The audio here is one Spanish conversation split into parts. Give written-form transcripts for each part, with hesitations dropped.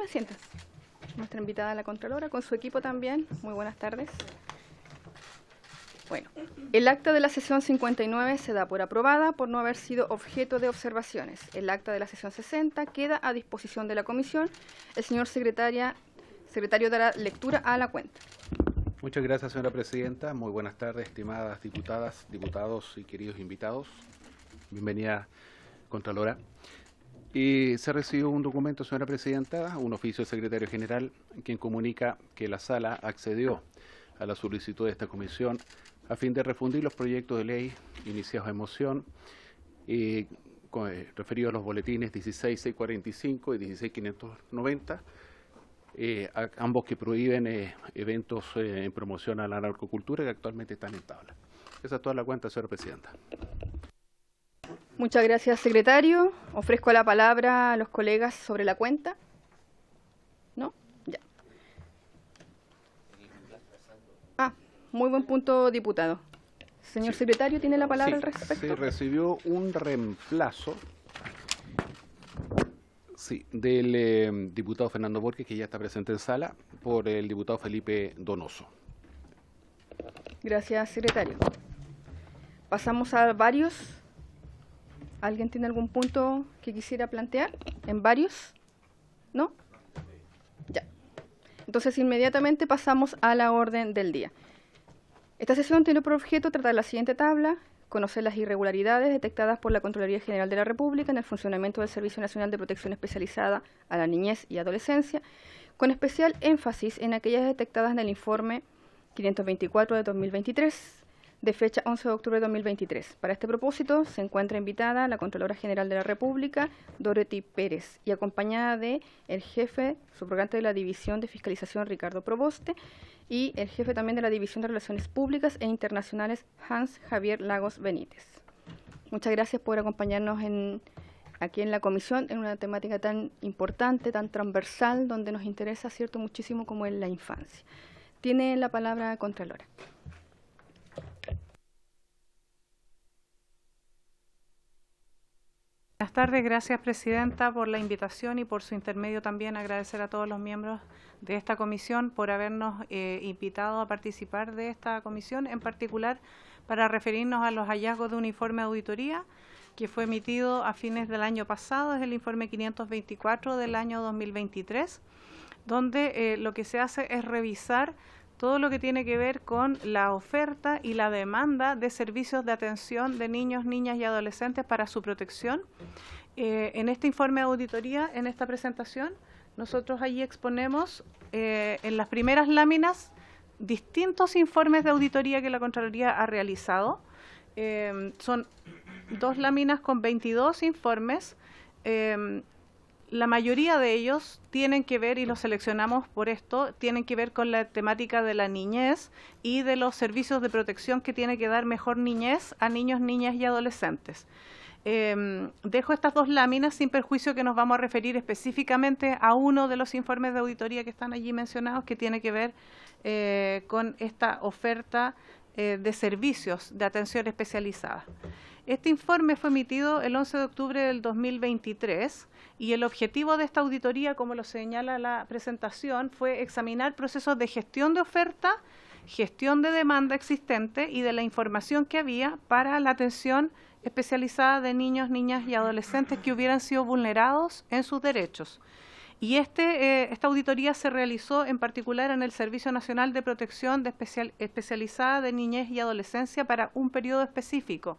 Tome asiento. Nuestra invitada, la Contralora, con su equipo también. Muy buenas tardes. Bueno, el acta de la sesión 59 se da por aprobada por no haber sido objeto de observaciones. El acta de la sesión 60 queda a disposición de la comisión. El señor secretario dará lectura a la cuenta. Muchas gracias, señora presidenta. Muy buenas tardes, estimadas diputadas, diputados y queridos invitados. Bienvenida, Contralora. Se recibió un documento, señora presidenta, un oficio del secretario general, quien comunica que la sala accedió a la solicitud de esta comisión a fin de refundir los proyectos de ley iniciados en moción referidos a los boletines 16645 y 16590, ambos que prohíben eventos en promoción a la narcocultura que actualmente están en tabla. Esa es toda la cuenta, señora presidenta. Muchas gracias, secretario. Ofrezco la palabra a los colegas sobre la cuenta. ¿No? Ya. Muy buen punto, diputado. Señor secretario, ¿tiene la palabra al respecto? Se recibió un reemplazo del diputado Fernando Borges, que ya está presente en sala, por el diputado Felipe Donoso. Gracias, secretario. Pasamos a varios. ¿Alguien tiene algún punto que quisiera plantear? ¿En varios? ¿No? Ya. Entonces, inmediatamente pasamos a la orden del día. Esta sesión tiene por objeto tratar la siguiente tabla: conocer las irregularidades detectadas por la Contraloría General de la República en el funcionamiento del Servicio Nacional de Protección Especializada a la Niñez y Adolescencia, con especial énfasis en aquellas detectadas en el informe 524 de 2023, de fecha 11 de octubre de 2023. Para este propósito se encuentra invitada la Contralora General de la República, Dorothy Pérez, y acompañada de el jefe subrogante de la División de Fiscalización, Ricardo Proboste, y el jefe también de la División de Relaciones Públicas e Internacionales, Hans Javier Lagos Benítez. Muchas gracias por acompañarnos aquí en la comisión en una temática tan importante, tan transversal, donde nos interesa, cierto, muchísimo, como es la infancia. Tiene la palabra Contralora. Buenas tardes, gracias presidenta por la invitación y por su intermedio también agradecer a todos los miembros de esta comisión por habernos invitado a participar de esta comisión, en particular para referirnos a los hallazgos de un informe de auditoría que fue emitido a fines del año pasado, es el informe 524 del año 2023, donde lo que se hace es revisar todo lo que tiene que ver con la oferta y la demanda de servicios de atención de niños, niñas y adolescentes para su protección. En este informe de auditoría, en esta presentación, nosotros allí exponemos en las primeras láminas distintos informes de auditoría que la Contraloría ha realizado. Son 2 láminas con 22 informes. La mayoría de ellos tienen que ver, y los seleccionamos por esto, tienen que ver con la temática de la niñez y de los servicios de protección que tiene que dar mejor niñez a niños, niñas y adolescentes. Dejo estas 2 láminas sin perjuicio que nos vamos a referir específicamente a uno de los informes de auditoría que están allí mencionados, que tiene que ver con esta oferta de servicios de atención especializada. Este informe fue emitido el 11 de octubre del 2023 y el objetivo de esta auditoría, como lo señala la presentación, fue examinar procesos de gestión de oferta, gestión de demanda existente y de la información que había para la atención especializada de niños, niñas y adolescentes que hubieran sido vulnerados en sus derechos. Y esta auditoría se realizó en particular en el Servicio Nacional de Protección Especializada de Niñez y Adolescencia para un periodo específico.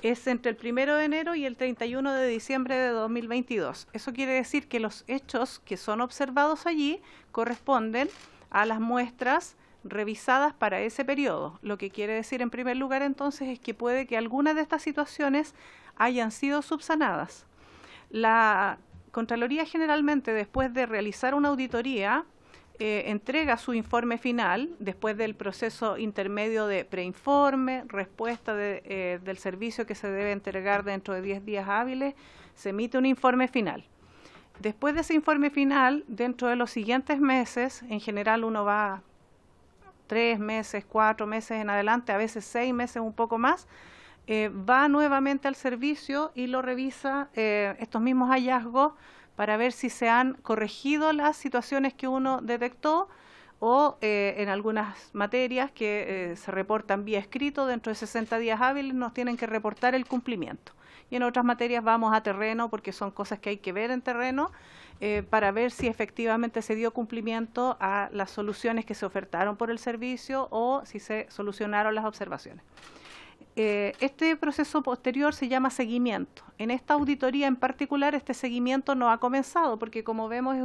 Es entre el 1 de enero y el 31 de diciembre de 2022. Eso quiere decir que los hechos que son observados allí corresponden a las muestras revisadas para ese periodo. Lo que quiere decir, en primer lugar, entonces, es que puede que algunas de estas situaciones hayan sido subsanadas. La Contraloría generalmente, después de realizar una auditoría, entrega su informe final, después del proceso intermedio de preinforme, respuesta del servicio que se debe entregar dentro de 10 días hábiles, se emite un informe final. Después de ese informe final, dentro de los siguientes meses, en general uno va 3 meses, 4 meses en adelante, a veces 6 meses, un poco más, va nuevamente al servicio y lo revisa, estos mismos hallazgos, para ver si se han corregido las situaciones que uno detectó o en algunas materias que se reportan vía escrito, dentro de 60 días hábiles nos tienen que reportar el cumplimiento. Y en otras materias vamos a terreno porque son cosas que hay que ver en terreno para ver si efectivamente se dio cumplimiento a las soluciones que se ofertaron por el servicio o si se solucionaron las observaciones. Este proceso posterior se llama seguimiento. En esta auditoría en particular este seguimiento no ha comenzado porque como vemos es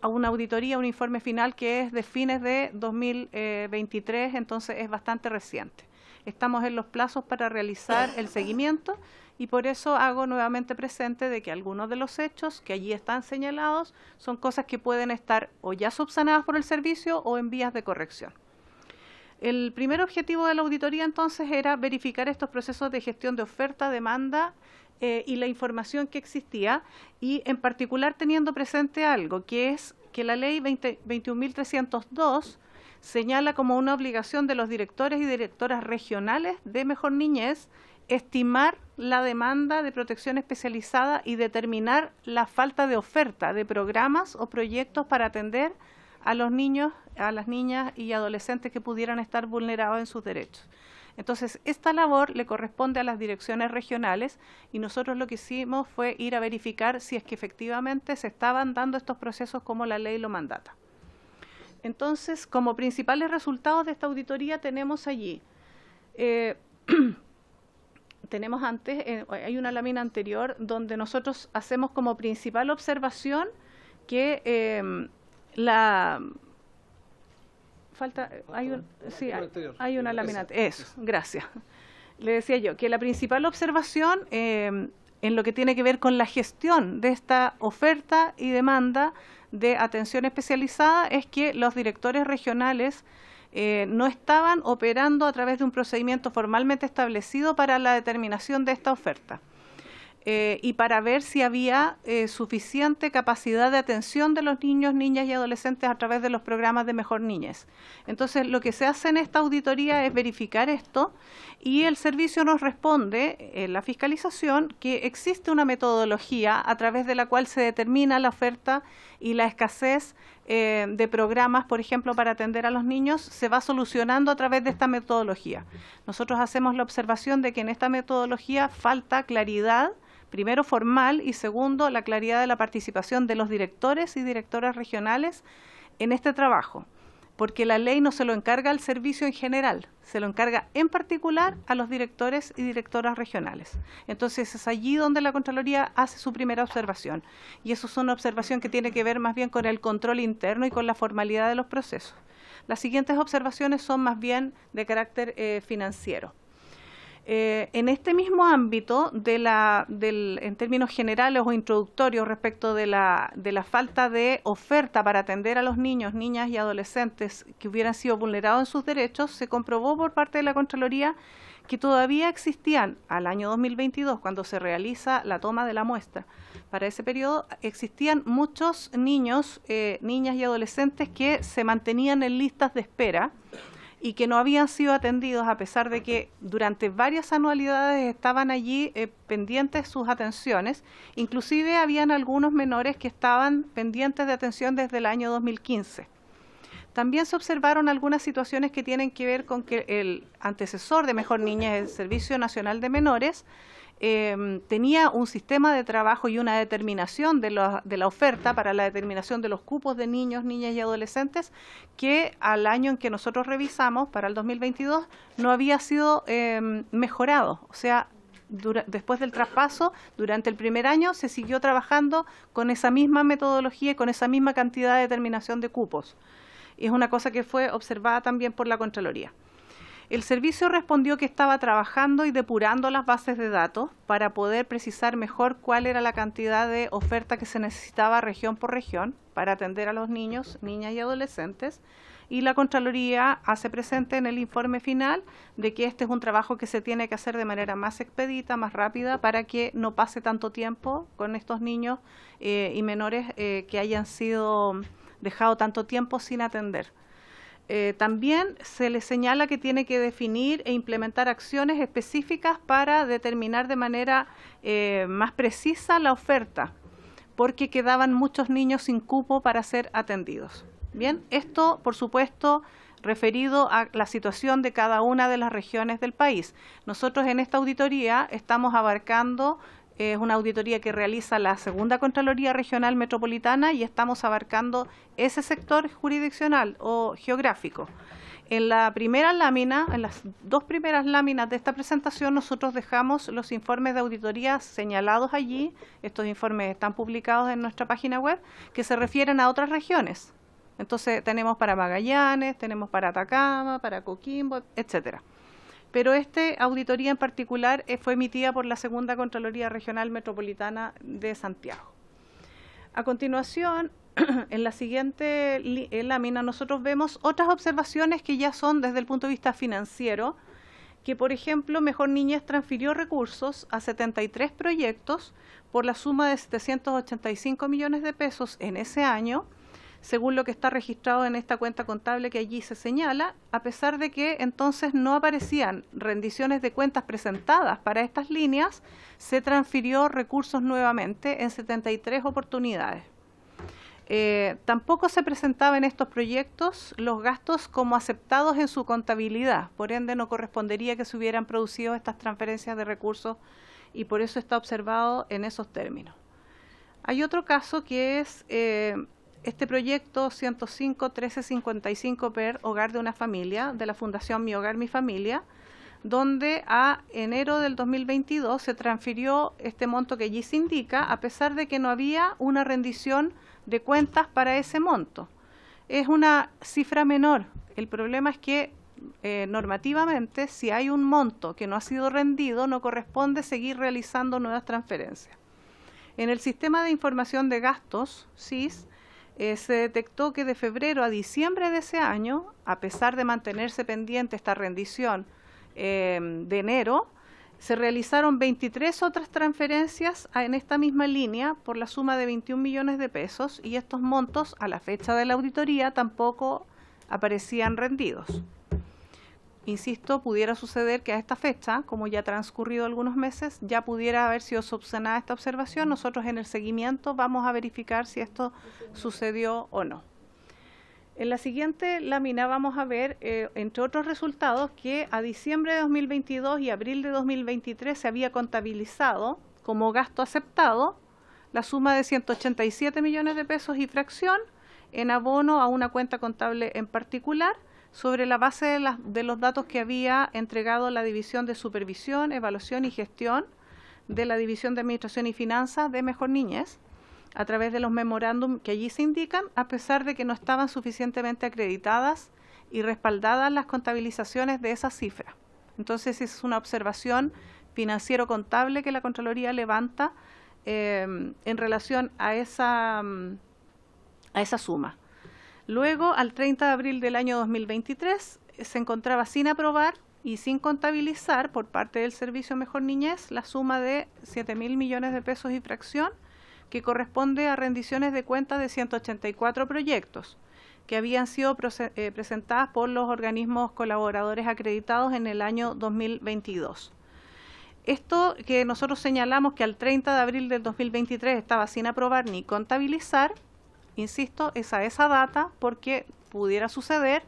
una auditoría, un informe final que es de fines de 2023, entonces es bastante reciente. Estamos en los plazos para realizar el seguimiento y por eso hago nuevamente presente de que algunos de los hechos que allí están señalados son cosas que pueden estar o ya subsanadas por el servicio o en vías de corrección. El primer objetivo de la auditoría entonces era verificar estos procesos de gestión de oferta, demanda y la información que existía y en particular teniendo presente algo que es que la ley 21.302 señala como una obligación de los directores y directoras regionales de Mejor Niñez estimar la demanda de protección especializada y determinar la falta de oferta de programas o proyectos para atender a los niños, a las niñas y adolescentes que pudieran estar vulnerados en sus derechos. Entonces, esta labor le corresponde a las direcciones regionales y nosotros lo que hicimos fue ir a verificar si es que efectivamente se estaban dando estos procesos como la ley lo mandata. Entonces, como principales resultados de esta auditoría tenemos allí, tenemos antes, hay una lámina anterior donde nosotros hacemos como principal observación que hay una lámina, eso, gracias. Le decía yo que la principal observación en lo que tiene que ver con la gestión de esta oferta y demanda de atención especializada es que los directores regionales no estaban operando a través de un procedimiento formalmente establecido para la determinación de esta oferta. Y para ver si había suficiente capacidad de atención de los niños, niñas y adolescentes a través de los programas de Mejor Niñez. Entonces, lo que se hace en esta auditoría es verificar esto y el servicio nos responde en la fiscalización que existe una metodología a través de la cual se determina la oferta y la escasez de programas, por ejemplo, para atender a los niños, se va solucionando a través de esta metodología. Nosotros hacemos la observación de que en esta metodología falta claridad, primero formal y segundo la claridad de la participación de los directores y directoras regionales en este trabajo, porque la ley no se lo encarga al servicio en general, se lo encarga en particular a los directores y directoras regionales. Entonces es allí donde la Contraloría hace su primera observación y eso es una observación que tiene que ver más bien con el control interno y con la formalidad de los procesos. Las siguientes observaciones son más bien de carácter financiero. En este mismo ámbito, en términos generales o introductorios respecto de la falta de oferta para atender a los niños, niñas y adolescentes que hubieran sido vulnerados en sus derechos, se comprobó por parte de la Contraloría que todavía existían al año 2022, cuando se realiza la toma de la muestra. Para ese periodo existían muchos niños, niñas y adolescentes que se mantenían en listas de espera y que no habían sido atendidos a pesar de que durante varias anualidades estaban allí pendientes sus atenciones. Inclusive habían algunos menores que estaban pendientes de atención desde el año 2015. También se observaron algunas situaciones que tienen que ver con que el antecesor de Mejor Niñez, el Servicio Nacional de Menores, tenía un sistema de trabajo y una determinación de la oferta para la determinación de los cupos de niños, niñas y adolescentes que al año en que nosotros revisamos, para el 2022, no había sido mejorado. O sea, después del traspaso, durante el primer año, se siguió trabajando con esa misma metodología y con esa misma cantidad de determinación de cupos. Y es una cosa que fue observada también por la Contraloría. El servicio respondió que estaba trabajando y depurando las bases de datos para poder precisar mejor cuál era la cantidad de oferta que se necesitaba región por región para atender a los niños, niñas y adolescentes. Y la Contraloría hace presente en el informe final de que este es un trabajo que se tiene que hacer de manera más expedita, más rápida, para que no pase tanto tiempo con estos niños y menores que hayan sido dejados tanto tiempo sin atender. También se le señala que tiene que definir e implementar acciones específicas para determinar de manera más precisa la oferta, porque quedaban muchos niños sin cupo para ser atendidos. Bien, esto, por supuesto, referido a la situación de cada una de las regiones del país. Nosotros en esta auditoría estamos abarcando, es una auditoría que realiza la segunda Contraloría Regional Metropolitana y estamos abarcando ese sector jurisdiccional o geográfico. En la primera lámina, en las dos primeras láminas de esta presentación, nosotros dejamos los informes de auditoría señalados allí. Estos informes están publicados en nuestra página web, que se refieren a otras regiones. Entonces tenemos para Magallanes, tenemos para Atacama, para Coquimbo, etcétera. Pero esta auditoría en particular fue emitida por la segunda Contraloría Regional Metropolitana de Santiago. A continuación, en la siguiente lámina nosotros vemos otras observaciones que ya son desde el punto de vista financiero, que por ejemplo Mejor Niñez transfirió recursos a 73 proyectos por la suma de 785 millones de pesos en ese año, según lo que está registrado en esta cuenta contable que allí se señala, a pesar de que entonces no aparecían rendiciones de cuentas presentadas para estas líneas, se transfirió recursos nuevamente en 73 oportunidades. Tampoco se presentaban en estos proyectos los gastos como aceptados en su contabilidad, por ende no correspondería que se hubieran producido estas transferencias de recursos y por eso está observado en esos términos. Hay otro caso que es este proyecto 105-1355 per Hogar de una Familia de la Fundación Mi Hogar, Mi Familia, donde a enero del 2022 se transfirió este monto que allí se indica, a pesar de que no había una rendición de cuentas para ese monto. Es una cifra menor. El problema es que normativamente, si hay un monto que no ha sido rendido, no corresponde seguir realizando nuevas transferencias. En el Sistema de Información de Gastos, SIS, se detectó que de febrero a diciembre de ese año, a pesar de mantenerse pendiente esta rendición de enero, se realizaron 23 otras transferencias en esta misma línea por la suma de 21 millones de pesos y estos montos a la fecha de la auditoría tampoco aparecían rendidos. Insisto, pudiera suceder que a esta fecha, como ya ha transcurrido algunos meses, ya pudiera haber sido subsanada esta observación. Nosotros en el seguimiento vamos a verificar si esto sucedió o no. En la siguiente lámina vamos a ver, entre otros resultados, que a diciembre de 2022 y abril de 2023 se había contabilizado como gasto aceptado la suma de 187 millones de pesos y fracción en abono a una cuenta contable en particular, sobre la base de los datos que había entregado la División de Supervisión, Evaluación y Gestión de la División de Administración y Finanzas de Mejor Niñez, a través de los memorándum que allí se indican, a pesar de que no estaban suficientemente acreditadas y respaldadas las contabilizaciones de esa cifra. Entonces es una observación financiero-contable que la Contraloría levanta en relación a esa suma. Luego, al 30 de abril del año 2023, se encontraba sin aprobar y sin contabilizar por parte del Servicio Mejor Niñez la suma de 7.000 millones de pesos y fracción, que corresponde a rendiciones de cuentas de 184 proyectos que habían sido presentadas por los organismos colaboradores acreditados en el año 2022. Esto que nosotros señalamos que al 30 de abril del 2023 estaba sin aprobar ni contabilizar, insisto, es a esa data porque pudiera suceder,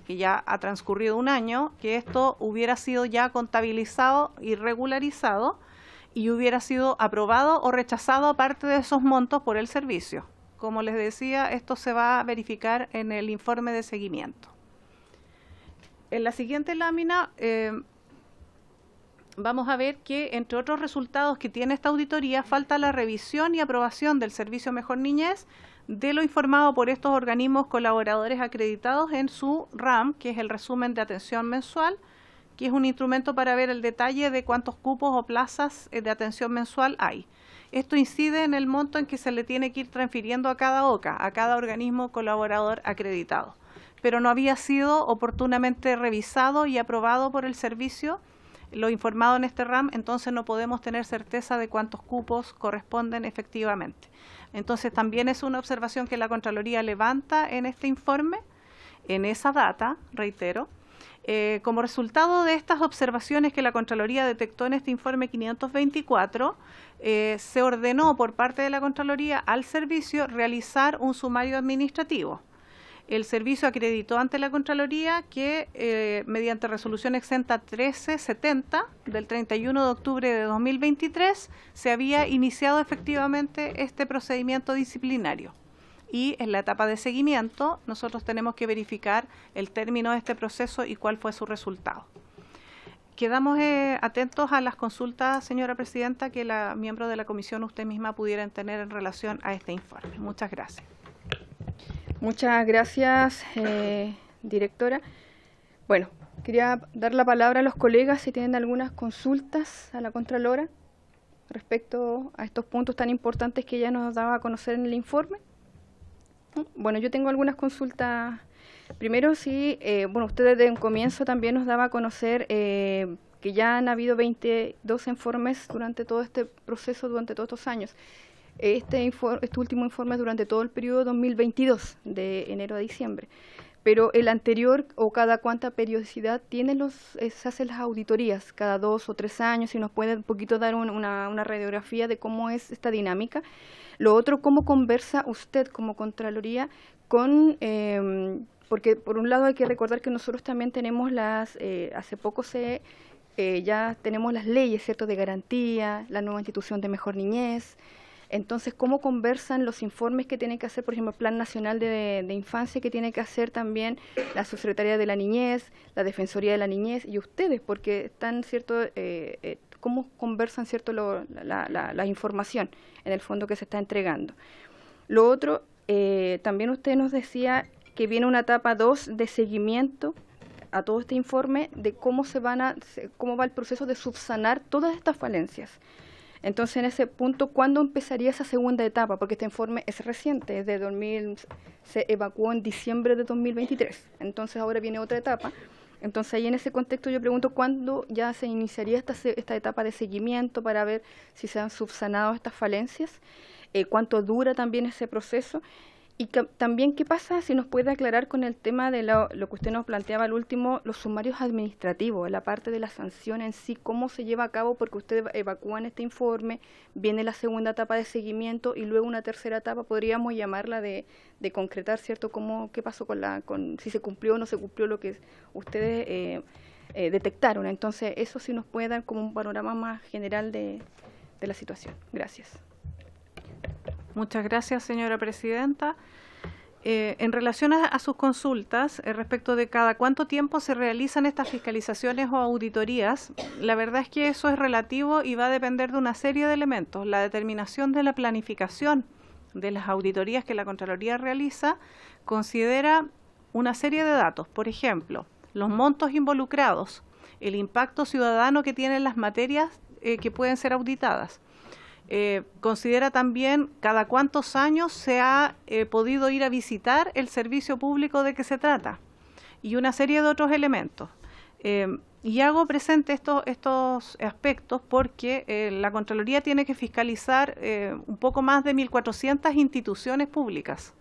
que ya ha transcurrido un año, que esto hubiera sido ya contabilizado y regularizado y hubiera sido aprobado o rechazado parte de esos montos por el servicio. Como les decía, esto se va a verificar en el informe de seguimiento. En la siguiente lámina vamos a ver que, entre otros resultados que tiene esta auditoría, falta la revisión y aprobación del Servicio Mejor Niñez de lo informado por estos organismos colaboradores acreditados en su RAM, que es el resumen de atención mensual, que es un instrumento para ver el detalle de cuántos cupos o plazas de atención mensual hay. Esto incide en el monto en que se le tiene que ir transfiriendo a cada OCA, a cada organismo colaborador acreditado, pero no había sido oportunamente revisado y aprobado por el servicio lo informado en este RAM, entonces no podemos tener certeza de cuántos cupos corresponden efectivamente. Entonces también es una observación que la Contraloría levanta en este informe, en esa data, reitero, Como resultado de estas observaciones que la Contraloría detectó en este informe 524, se ordenó por parte de la Contraloría al servicio realizar un sumario administrativo. El servicio acreditó ante la Contraloría que mediante resolución exenta 1370 del 31 de octubre de 2023 se había iniciado efectivamente este procedimiento disciplinario. Y en la etapa de seguimiento nosotros tenemos que verificar el término de este proceso y cuál fue su resultado. Quedamos atentos a las consultas, señora presidenta, que la miembro de la comisión usted misma pudieran tener en relación a este informe. Muchas gracias. Muchas gracias, directora. Bueno, quería dar la palabra a los colegas si tienen algunas consultas a la Contralora respecto a estos puntos tan importantes que ella nos daba a conocer en el informe. Bueno, yo tengo algunas consultas. Primero, sí, bueno, usted desde un comienzo también nos daba a conocer que ya han habido 22 informes durante todo este proceso, durante todos estos años. Este último informe es durante todo el periodo 2022, de enero a diciembre. Pero el anterior, o cada cuánta periodicidad tiene se hacen las auditorías, cada 2 o 3 años, si nos puede un poquito dar una radiografía de cómo es esta dinámica. Lo otro, cómo conversa usted como Contraloría con, porque por un lado hay que recordar que nosotros también tenemos hace poco ya tenemos las leyes, ¿cierto?, de garantía, la nueva institución de Mejor Niñez. Entonces, ¿cómo conversan los informes que tiene que hacer, por ejemplo, el Plan Nacional de Infancia, que tiene que hacer también la Subsecretaría de la Niñez, la Defensoría de la Niñez y ustedes? Porque están, ¿cierto?, ¿cómo conversan, ¿cierto?, la información en el fondo que se está entregando? Lo otro, también usted nos decía que viene una etapa 2 de seguimiento a todo este informe de cómo va el proceso de subsanar todas estas falencias. Entonces, en ese punto, ¿cuándo empezaría esa segunda etapa? Porque este informe es reciente, se evacuó en diciembre de 2023. Entonces, ahora viene otra etapa. Entonces, ahí en ese contexto yo pregunto, ¿cuándo ya se iniciaría esta etapa de seguimiento para ver si se han subsanado estas falencias? ¿Cuánto dura también ese proceso? Y también, ¿qué pasa si nos puede aclarar con el tema de lo que usted nos planteaba al último, los sumarios administrativos, la parte de la sanción en sí, cómo se lleva a cabo? Porque usted evacúa en este informe, viene la segunda etapa de seguimiento y luego una tercera etapa, podríamos llamarla de concretar, ¿cierto?, qué pasó con si se cumplió o no se cumplió lo que ustedes detectaron. Entonces, eso sí nos puede dar como un panorama más general de la situación. Gracias. Muchas gracias, señora presidenta. En relación a sus consultas, respecto de cada cuánto tiempo se realizan estas fiscalizaciones o auditorías, la verdad es que eso es relativo y va a depender de una serie de elementos. La determinación de la planificación de las auditorías que la Contraloría realiza considera una serie de datos, por ejemplo, los montos involucrados, el impacto ciudadano que tienen las materias que pueden ser auditadas. Considera también cada cuántos años se ha podido ir a visitar el servicio público de que se trata y una serie de otros elementos. Y hago presente estos aspectos porque la Contraloría tiene que fiscalizar un poco más de 1.400 instituciones públicas.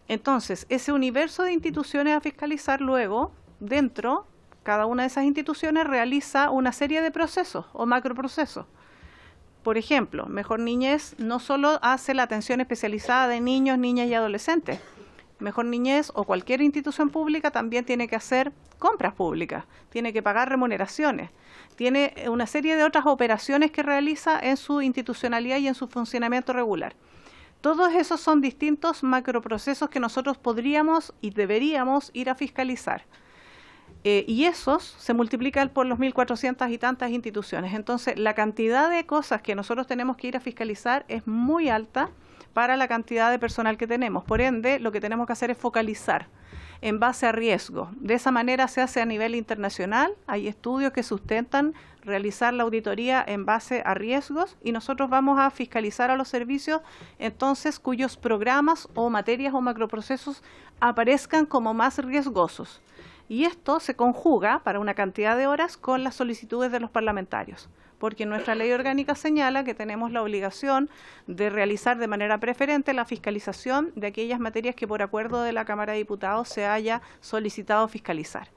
Entonces, ese universo de instituciones a fiscalizar luego, dentro, cada una de esas instituciones realiza una serie de procesos o macroprocesos. Por ejemplo, Mejor Niñez no solo hace la atención especializada de niños, niñas y adolescentes. Mejor Niñez o cualquier institución pública también tiene que hacer compras públicas, tiene que pagar remuneraciones, tiene una serie de otras operaciones que realiza en su institucionalidad y en su funcionamiento regular. Todos esos son distintos macroprocesos que nosotros podríamos y deberíamos ir a fiscalizar. Y esos se multiplican por los 1.400 y tantas instituciones. Entonces, la cantidad de cosas que nosotros tenemos que ir a fiscalizar es muy alta para la cantidad de personal que tenemos. Por ende, lo que tenemos que hacer es focalizar en base a riesgo. De esa manera se hace a nivel internacional. Hay estudios que sustentan realizar la auditoría en base a riesgos y nosotros vamos a fiscalizar a los servicios entonces cuyos programas o materias o macroprocesos aparezcan como más riesgosos. Y esto se conjuga para una cantidad de horas con las solicitudes de los parlamentarios. porque nuestra ley orgánica señala que tenemos la obligación de realizar de manera preferente la fiscalización de aquellas materias que por acuerdo de la Cámara de Diputados se haya solicitado fiscalizar.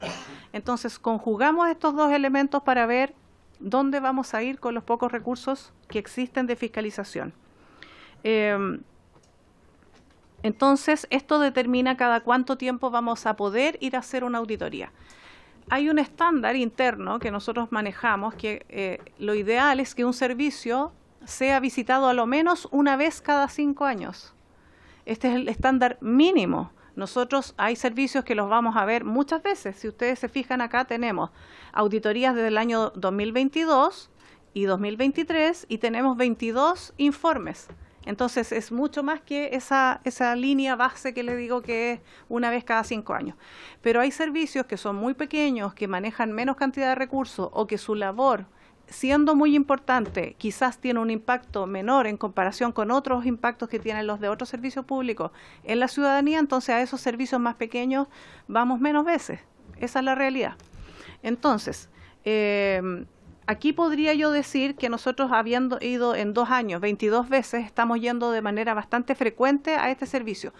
Entonces, conjugamos estos dos elementos para ver dónde vamos a ir con los pocos recursos que existen de fiscalización. Entonces, esto determina cada cuánto tiempo vamos a poder ir a hacer una auditoría. Hay un estándar interno que nosotros manejamos que lo ideal es que un servicio sea visitado a lo menos una vez cada 5 años. Este es el estándar mínimo. Nosotros hay servicios que los vamos a ver muchas veces. Si ustedes se fijan acá tenemos auditorías desde el año 2022 y 2023 y tenemos 22 informes. Entonces es mucho más que esa línea base que le digo que es una vez cada 5 años. Pero hay servicios que son muy pequeños, que manejan menos cantidad de recursos o que su labor, siendo muy importante, quizás tiene un impacto menor en comparación con otros impactos que tienen los de otros servicios públicos en la ciudadanía, entonces a esos servicios más pequeños vamos menos veces. Esa es la realidad. Entonces, aquí podría yo decir que nosotros, habiendo ido en 2 años 22 veces, estamos yendo de manera bastante frecuente a este servicio,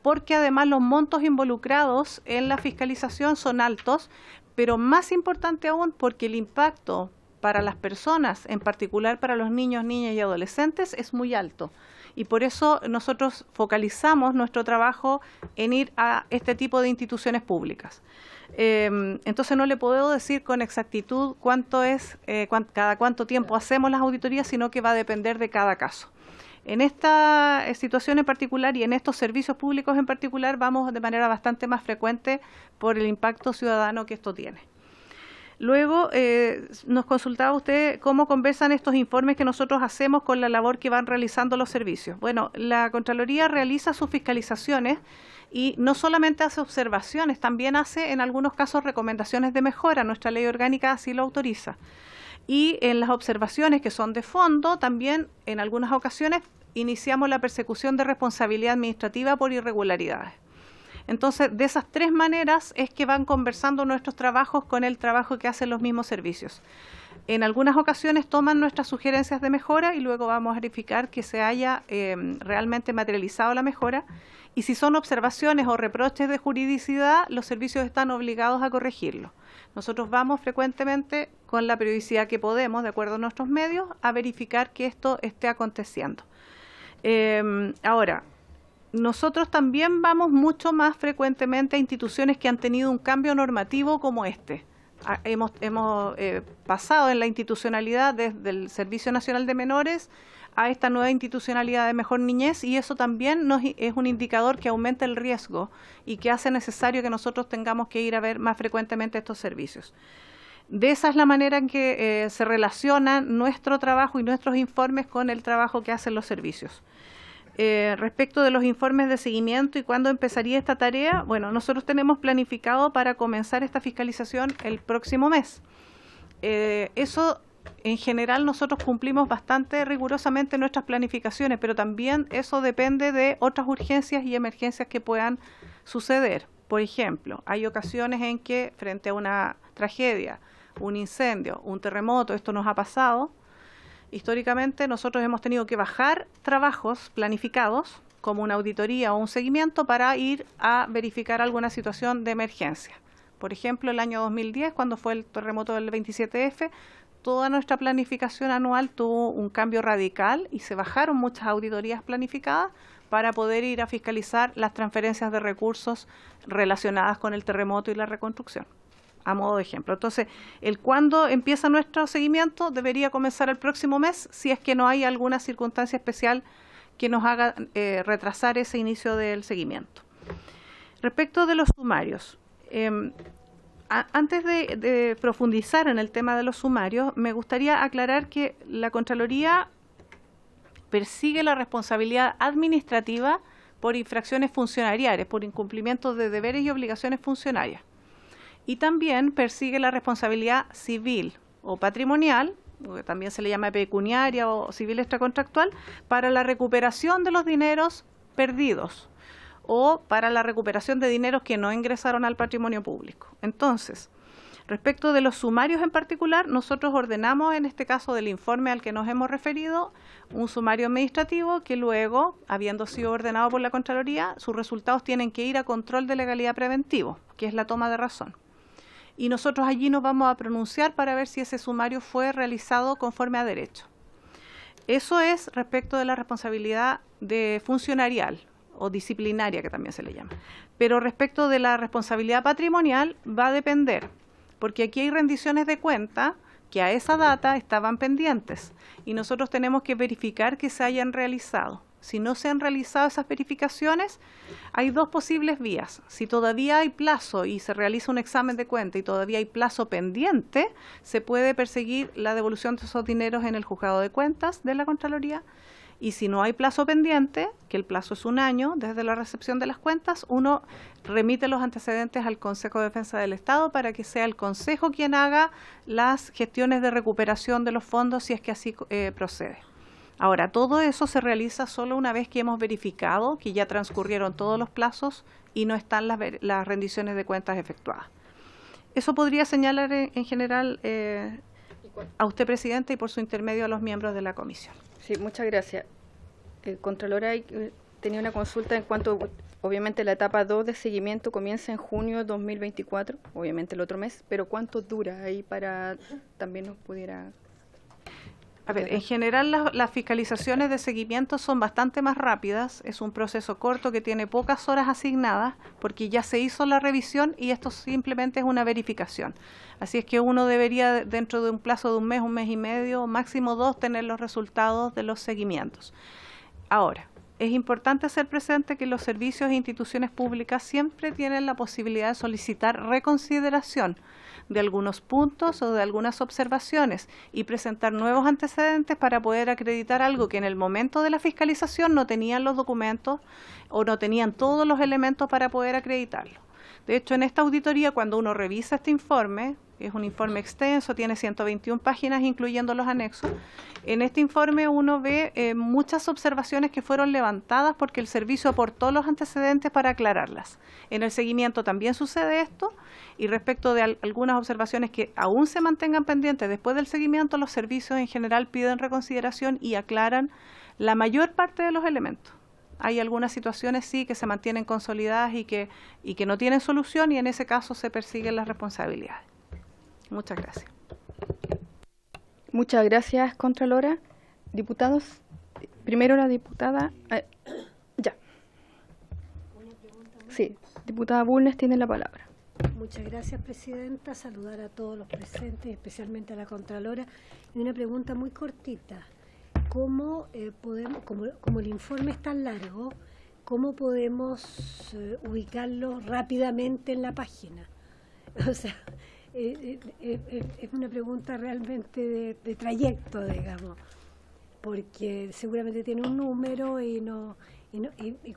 porque además los montos involucrados en la fiscalización son altos, pero más importante aún porque el impacto para las personas, en particular para los niños, niñas y adolescentes, es muy alto. Y por eso nosotros focalizamos nuestro trabajo en ir a este tipo de instituciones públicas. Entonces no le puedo decir con exactitud cuánto es, cada cuánto tiempo hacemos las auditorías, sino que va a depender de cada caso. En esta situación en particular y en estos servicios públicos en particular vamos de manera bastante más frecuente por el impacto ciudadano que esto tiene. Luego nos consultaba usted cómo conversan estos informes que nosotros hacemos con la labor que van realizando los servicios. Bueno, la Contraloría realiza sus fiscalizaciones y no solamente hace observaciones, también hace en algunos casos recomendaciones de mejora. Nuestra ley orgánica así lo autoriza. Y en las observaciones que son de fondo, también en algunas ocasiones iniciamos la persecución de responsabilidad administrativa por irregularidades. Entonces, de esas 3 maneras es que van conversando nuestros trabajos con el trabajo que hacen los mismos servicios. En algunas ocasiones toman nuestras sugerencias de mejora y luego vamos a verificar que se haya realmente materializado la mejora. Y si son observaciones o reproches de juridicidad, los servicios están obligados a corregirlo. Nosotros vamos frecuentemente con la periodicidad que podemos, de acuerdo a nuestros medios, a verificar que esto esté aconteciendo. Ahora, nosotros también vamos mucho más frecuentemente a instituciones que han tenido un cambio normativo como este. Hemos pasado en la institucionalidad desde el Servicio Nacional de Menores a esta nueva institucionalidad de Mejor Niñez, y eso también es un indicador que aumenta el riesgo y que hace necesario que nosotros tengamos que ir a ver más frecuentemente estos servicios. De esa es la manera en que se relacionan nuestro trabajo y nuestros informes con el trabajo que hacen los servicios. Respecto de los informes de seguimiento y cuándo empezaría esta tarea, bueno, nosotros tenemos planificado para comenzar esta fiscalización el próximo mes. Eso, en general, nosotros cumplimos bastante rigurosamente nuestras planificaciones, pero también eso depende de otras urgencias y emergencias que puedan suceder. Por ejemplo, hay ocasiones en que frente a una tragedia, un incendio, un terremoto, esto nos ha pasado. Históricamente nosotros hemos tenido que bajar trabajos planificados como una auditoría o un seguimiento para ir a verificar alguna situación de emergencia. Por ejemplo, el año 2010, cuando fue el terremoto del 27F, toda nuestra planificación anual tuvo un cambio radical y se bajaron muchas auditorías planificadas para poder ir a fiscalizar las transferencias de recursos relacionadas con el terremoto y la reconstrucción, a modo de ejemplo. Entonces, el cuándo empieza nuestro seguimiento debería comenzar el próximo mes, si es que no hay alguna circunstancia especial que nos haga retrasar ese inicio del seguimiento. Respecto de los sumarios, antes de profundizar en el tema de los sumarios, me gustaría aclarar que la Contraloría persigue la responsabilidad administrativa por infracciones funcionariales, por incumplimiento de deberes y obligaciones funcionarias. Y también persigue la responsabilidad civil o patrimonial, que también se le llama pecuniaria o civil extracontractual, para la recuperación de los dineros perdidos o para la recuperación de dineros que no ingresaron al patrimonio público. Entonces, Respecto de los sumarios en particular, nosotros ordenamos, en este caso del informe al que nos hemos referido, un sumario administrativo que luego, habiendo sido ordenado por la Contraloría, sus resultados tienen que ir a control de legalidad preventivo, que es la toma de razón. Y nosotros allí nos vamos a pronunciar para ver si ese sumario fue realizado conforme a derecho. Eso es respecto de la responsabilidad de funcionarial o disciplinaria, que también se le llama. Pero respecto de la responsabilidad patrimonial va a depender, porque aquí hay rendiciones de cuenta que a esa data estaban pendientes y nosotros tenemos que verificar que se hayan realizado. Si no se han realizado esas verificaciones, hay dos posibles vías. Si todavía hay plazo y se realiza un examen de cuenta y todavía hay plazo pendiente, se puede perseguir la devolución de esos dineros en el juzgado de cuentas de la Contraloría. Y si no hay plazo pendiente, que el plazo es 1 año desde la recepción de las cuentas, uno remite los antecedentes al Consejo de Defensa del Estado para que sea el Consejo quien haga las gestiones de recuperación de los fondos si es que así procede. Ahora, todo eso se realiza solo una vez que hemos verificado que ya transcurrieron todos los plazos y no están las rendiciones de cuentas efectuadas. Eso podría señalar en general a usted, Presidenta, y por su intermedio a los miembros de la comisión. Sí, muchas gracias. Contralora, tenía una consulta en cuanto, obviamente, la etapa 2 de seguimiento comienza en junio de 2024, obviamente el otro mes, pero ¿cuánto dura ahí para también nos pudiera...? A ver, en general las fiscalizaciones de seguimiento son bastante más rápidas, es un proceso corto que tiene pocas horas asignadas porque ya se hizo la revisión y esto simplemente es una verificación. Así es que uno debería, dentro de un plazo de un mes y medio, máximo 2, tener los resultados de los seguimientos. Ahora, es importante hacer presente que los servicios e instituciones públicas siempre tienen la posibilidad de solicitar reconsideración de algunos puntos o de algunas observaciones y presentar nuevos antecedentes para poder acreditar algo que en el momento de la fiscalización no tenían los documentos o no tenían todos los elementos para poder acreditarlo. De hecho, en esta auditoría, cuando uno revisa este informe, es un informe extenso, tiene 121 páginas incluyendo los anexos, en este informe uno ve muchas observaciones que fueron levantadas porque el servicio aportó los antecedentes para aclararlas. En el seguimiento también sucede esto y respecto de algunas observaciones que aún se mantengan pendientes después del seguimiento, los servicios en general piden reconsideración y aclaran la mayor parte de los elementos. Hay algunas situaciones sí que se mantienen consolidadas y que no tienen solución y en ese caso se persiguen las responsabilidades. Muchas gracias. Muchas gracias, Contralora. Diputados, primero la diputada... ya. Sí, diputada Bulnes tiene la palabra. Muchas gracias, Presidenta. Saludar a todos los presentes, especialmente a la Contralora. Y una pregunta muy cortita. ¿Cómo podemos, como el informe es tan largo, cómo podemos ubicarlo rápidamente en la página? O sea, es una pregunta realmente de trayecto, digamos, porque seguramente tiene un número y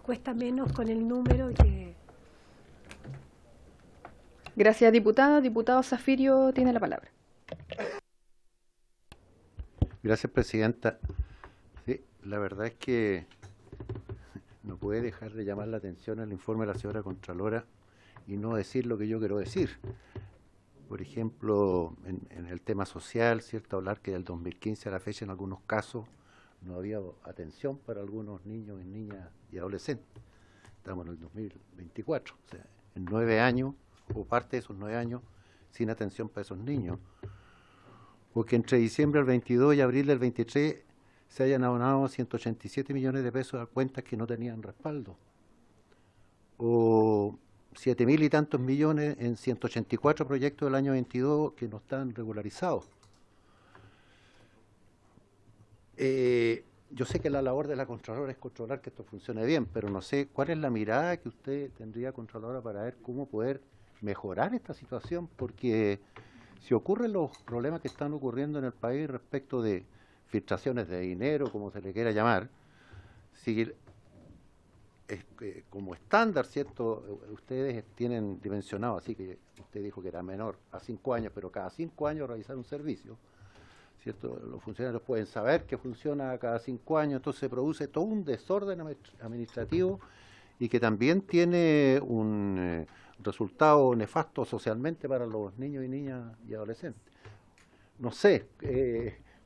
cuesta menos con el número que... Gracias, diputada. Diputado Zafirio tiene la palabra. Gracias, Presidenta. Sí, la verdad es que no puede dejar de llamar la atención el informe de la señora Contralora y no decir lo que yo quiero decir. Por ejemplo, en el tema social, ¿cierto? Hablar que del 2015 a la fecha en algunos casos no había atención para algunos niños y niñas y adolescentes. Estamos en el 2024, o sea, en 9 años, o parte de esos 9 años, sin atención para esos niños. O que entre diciembre del 22 y abril del 23 se hayan abonado 187 millones de pesos a cuentas que no tenían respaldo. O 7.000 y tantos millones en 184 proyectos del año 22 que no están regularizados. Yo sé que la labor de la Contralora es controlar que esto funcione bien, pero no sé cuál es la mirada que usted tendría, Contralora, para ver cómo poder mejorar esta situación, porque si ocurren los problemas que están ocurriendo en el país respecto de filtraciones de dinero, como se le quiera llamar, si como estándar, ¿cierto? Ustedes tienen dimensionado, así que usted dijo que era menor a 5 años, pero cada 5 años realizar un servicio, ¿cierto? Los funcionarios pueden saber que funciona cada 5 años, entonces se produce todo un desorden administrativo y que también tiene un resultado nefasto socialmente para los niños y niñas y adolescentes. No sé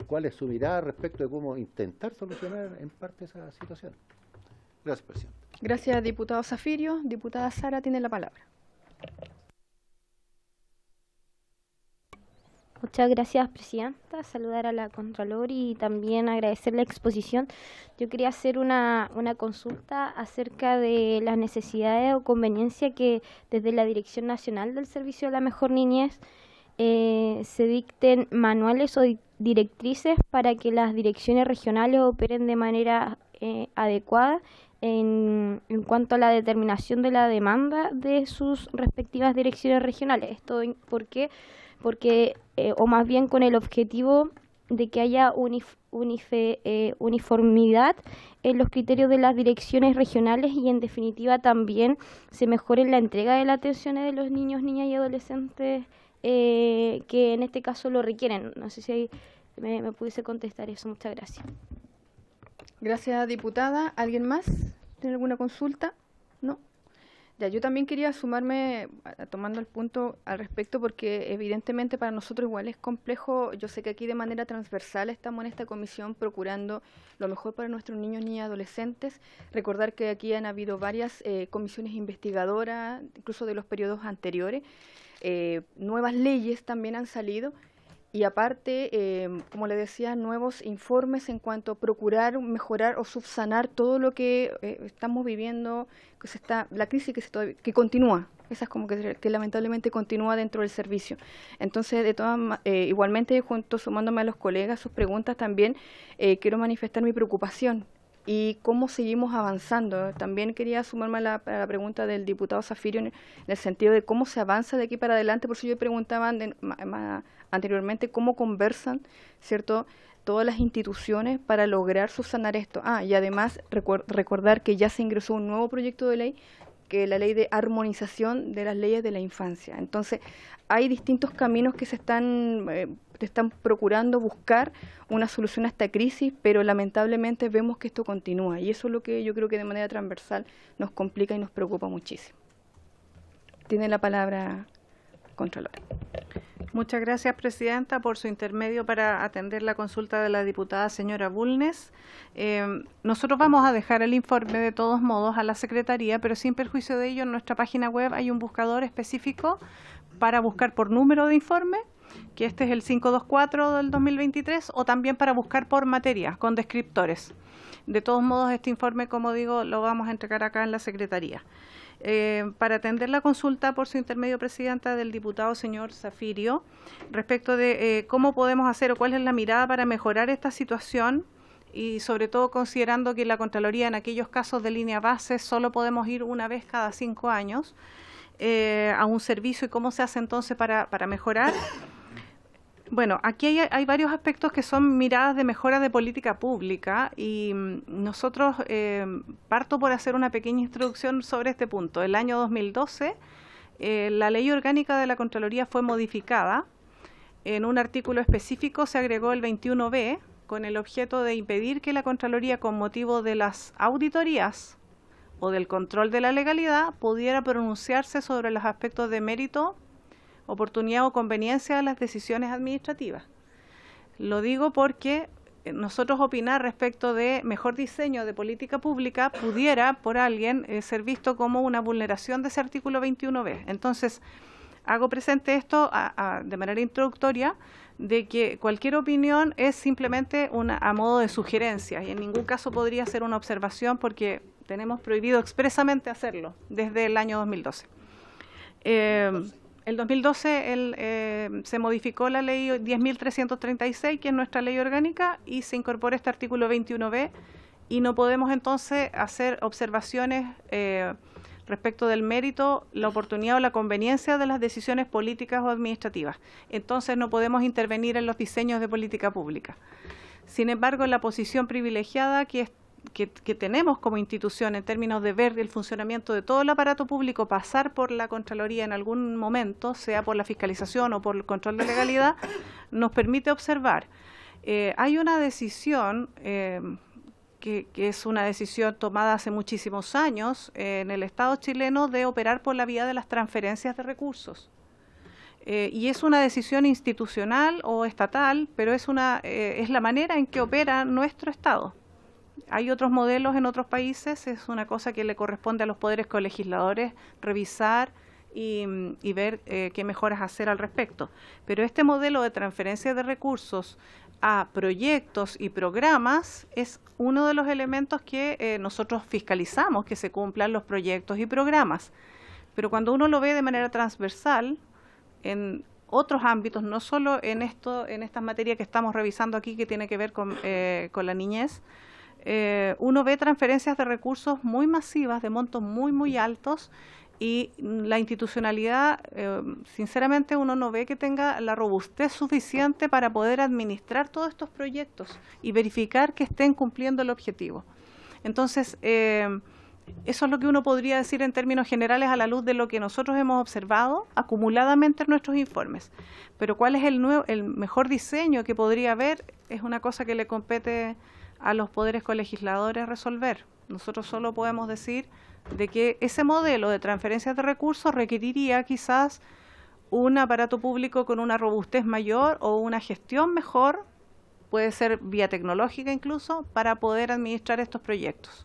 cuál es su mirada respecto de cómo intentar solucionar en parte esa situación. Gracias, presidente. Gracias, diputado Zafirio. Diputada Sara tiene la palabra. Muchas gracias, presidenta. Saludar a la Contralor y también agradecer la exposición. Yo quería hacer una consulta acerca de las necesidades o conveniencia que desde la Dirección Nacional del Servicio de la Mejor Niñez se dicten manuales o directrices para que las direcciones regionales operen de manera adecuada en cuanto a la determinación de la demanda de sus respectivas direcciones regionales. Esto porque o más bien con el objetivo de que haya uniformidad en los criterios de las direcciones regionales y en definitiva también se mejore la entrega de las atenciones de los niños, niñas y adolescentes que en este caso lo requieren. No sé si ahí me pudiese contestar eso. Muchas gracias. Gracias, diputada. ¿Alguien más tiene alguna consulta? No. Ya, yo también quería sumarme tomando el punto al respecto porque evidentemente para nosotros igual es complejo. Yo sé que aquí de manera transversal estamos en esta comisión procurando lo mejor para nuestros niños, niñas y adolescentes. Recordar que aquí han habido varias comisiones investigadoras, incluso de los periodos anteriores. Nuevas leyes también han salido. Y aparte, como le decía, nuevos informes en cuanto a procurar mejorar o subsanar todo lo que estamos viviendo, la crisis que continúa, esa es como que lamentablemente continúa dentro del servicio. Entonces, igualmente, sumándome a los colegas, sus preguntas también, quiero manifestar mi preocupación y cómo seguimos avanzando. También quería sumarme a la pregunta del diputado Zafirio en el sentido de cómo se avanza de aquí para adelante. Por eso yo preguntaba anteriormente cómo conversan, ¿cierto?, todas las instituciones para lograr subsanar esto. Y además recordar que ya se ingresó un nuevo proyecto de ley, que es la ley de armonización de las leyes de la infancia. Entonces, hay distintos caminos que se están procurando buscar una solución a esta crisis, pero lamentablemente vemos que esto continúa y eso es lo que yo creo que de manera transversal nos complica y nos preocupa muchísimo. Tiene la palabra, Contralora. Muchas gracias, presidenta, por su intermedio para atender la consulta de la diputada señora Bulnes. Nosotros vamos a dejar el informe de todos modos a la Secretaría, pero sin perjuicio de ello, en nuestra página web hay un buscador específico para buscar por número de informe, que este es el 524 del 2023, o también para buscar por materia, con descriptores. De todos modos, este informe, como digo, lo vamos a entregar acá en la Secretaría. Para atender la consulta por su intermedio, presidenta, del diputado señor Zafirio, respecto de cómo podemos hacer o cuál es la mirada para mejorar esta situación y sobre todo considerando que la Contraloría en aquellos casos de línea base solo podemos ir una vez cada 5 años a un servicio y cómo se hace entonces para mejorar. Bueno, aquí hay varios aspectos que son miradas de mejora de política pública y nosotros parto por hacer una pequeña introducción sobre este punto. El año 2012, la ley orgánica de la Contraloría fue modificada. En un artículo específico se agregó el 21b con el objeto de impedir que la Contraloría, con motivo de las auditorías o del control de la legalidad, pudiera pronunciarse sobre los aspectos de mérito, oportunidad o conveniencia de las decisiones administrativas. Lo digo porque nosotros opinar respecto de mejor diseño de política pública pudiera por alguien ser visto como una vulneración de ese artículo 21b. Entonces, hago presente esto de manera introductoria, de que cualquier opinión es simplemente a modo de sugerencia y en ningún caso podría ser una observación porque tenemos prohibido expresamente hacerlo desde el año 2012. El 2012 se modificó la ley 10.336, que es nuestra ley orgánica, y se incorpora este artículo 21b, y no podemos entonces hacer observaciones respecto del mérito, la oportunidad o la conveniencia de las decisiones políticas o administrativas. Entonces no podemos intervenir en los diseños de política pública. Sin embargo, la posición privilegiada que tenemos como institución en términos de ver el funcionamiento de todo el aparato público pasar por la Contraloría en algún momento, sea por la fiscalización o por el control de legalidad, nos permite observar. Hay una decisión que que es una decisión tomada hace muchísimos años en el Estado chileno de operar por la vía de las transferencias de recursos. Y es una decisión institucional o estatal, pero es la manera en que opera nuestro Estado. Hay otros modelos en otros países, es una cosa que le corresponde a los poderes colegisladores revisar y ver qué mejoras hacer al respecto. Pero este modelo de transferencia de recursos a proyectos y programas es uno de los elementos que nosotros fiscalizamos, que se cumplan los proyectos y programas. Pero cuando uno lo ve de manera transversal, en otros ámbitos, no solo en estas materias que estamos revisando aquí, que tiene que ver con la niñez, uno ve transferencias de recursos muy masivas, de montos muy, muy altos, y la institucionalidad, sinceramente, uno no ve que tenga la robustez suficiente para poder administrar todos estos proyectos y verificar que estén cumpliendo el objetivo. Entonces, eso es lo que uno podría decir en términos generales a la luz de lo que nosotros hemos observado acumuladamente en nuestros informes. Pero cuál es el mejor diseño que podría haber es una cosa que le compete a los poderes colegisladores resolver. Nosotros solo podemos decir de que ese modelo de transferencias de recursos requeriría quizás un aparato público con una robustez mayor o una gestión mejor, puede ser vía tecnológica incluso, para poder administrar estos proyectos.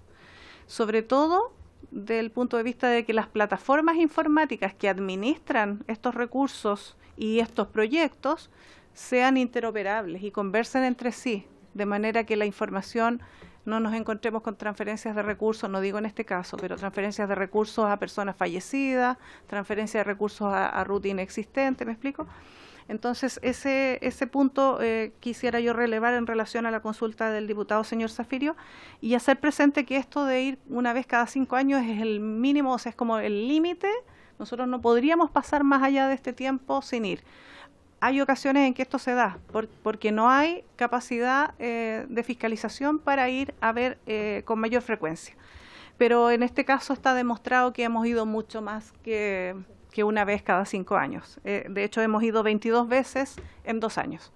Sobre todo del punto de vista de que las plataformas informáticas que administran estos recursos y estos proyectos sean interoperables y conversen entre sí, de manera que la información no nos encontremos con transferencias de recursos, no digo en este caso, pero transferencias de recursos a personas fallecidas, transferencias de recursos a ruta inexistente, ¿me explico? Entonces, ese punto quisiera yo relevar en relación a la consulta del diputado señor Zafirio y hacer presente que esto de ir una vez cada 5 años es el mínimo, o sea, es como el límite. Nosotros no podríamos pasar más allá de este tiempo sin ir. Hay ocasiones en que esto se da, porque no hay capacidad de fiscalización para ir a ver con mayor frecuencia. Pero en este caso está demostrado que hemos ido mucho más que una vez cada 5 años. De hecho, hemos ido 22 veces en 2 años.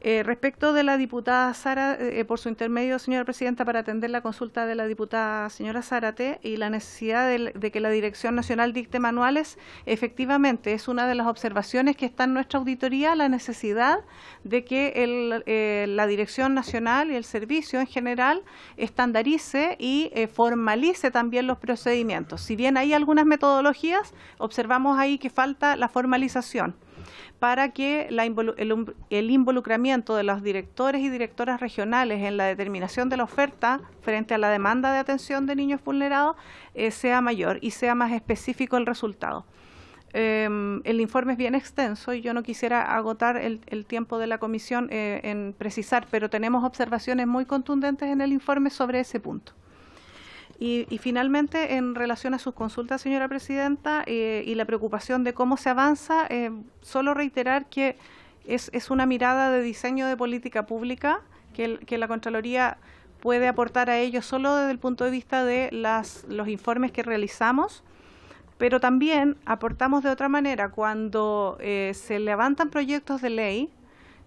Respecto de la diputada Sara, por su intermedio, señora presidenta, para atender la consulta de la diputada señora Zárate y la necesidad de que la Dirección Nacional dicte manuales, efectivamente es una de las observaciones que está en nuestra auditoría, la necesidad de que la Dirección Nacional y el servicio en general estandarice y formalice también los procedimientos. Si bien hay algunas metodologías, observamos ahí que falta la formalización, para que el involucramiento de los directores y directoras regionales en la determinación de la oferta frente a la demanda de atención de niños vulnerados sea mayor y sea más específico el resultado. El informe es bien extenso y yo no quisiera agotar el tiempo de la comisión en precisar, pero tenemos observaciones muy contundentes en el informe sobre ese punto. Y finalmente, en relación a sus consultas, señora presidenta, y la preocupación de cómo se avanza, solo reiterar que es una mirada de diseño de política pública que la Contraloría puede aportar a ello solo desde el punto de vista de los informes que realizamos, pero también aportamos de otra manera. Cuando se levantan proyectos de ley,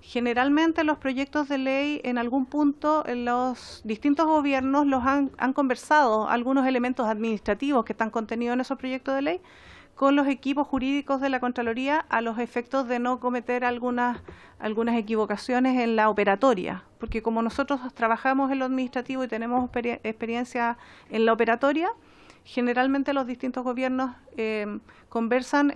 generalmente los proyectos de ley en algún punto los distintos gobiernos los han conversado, algunos elementos administrativos que están contenidos en esos proyectos de ley, con los equipos jurídicos de la Contraloría a los efectos de no cometer algunas equivocaciones en la operatoria, porque como nosotros trabajamos en lo administrativo y tenemos experiencia en la operatoria, generalmente los distintos gobiernos conversan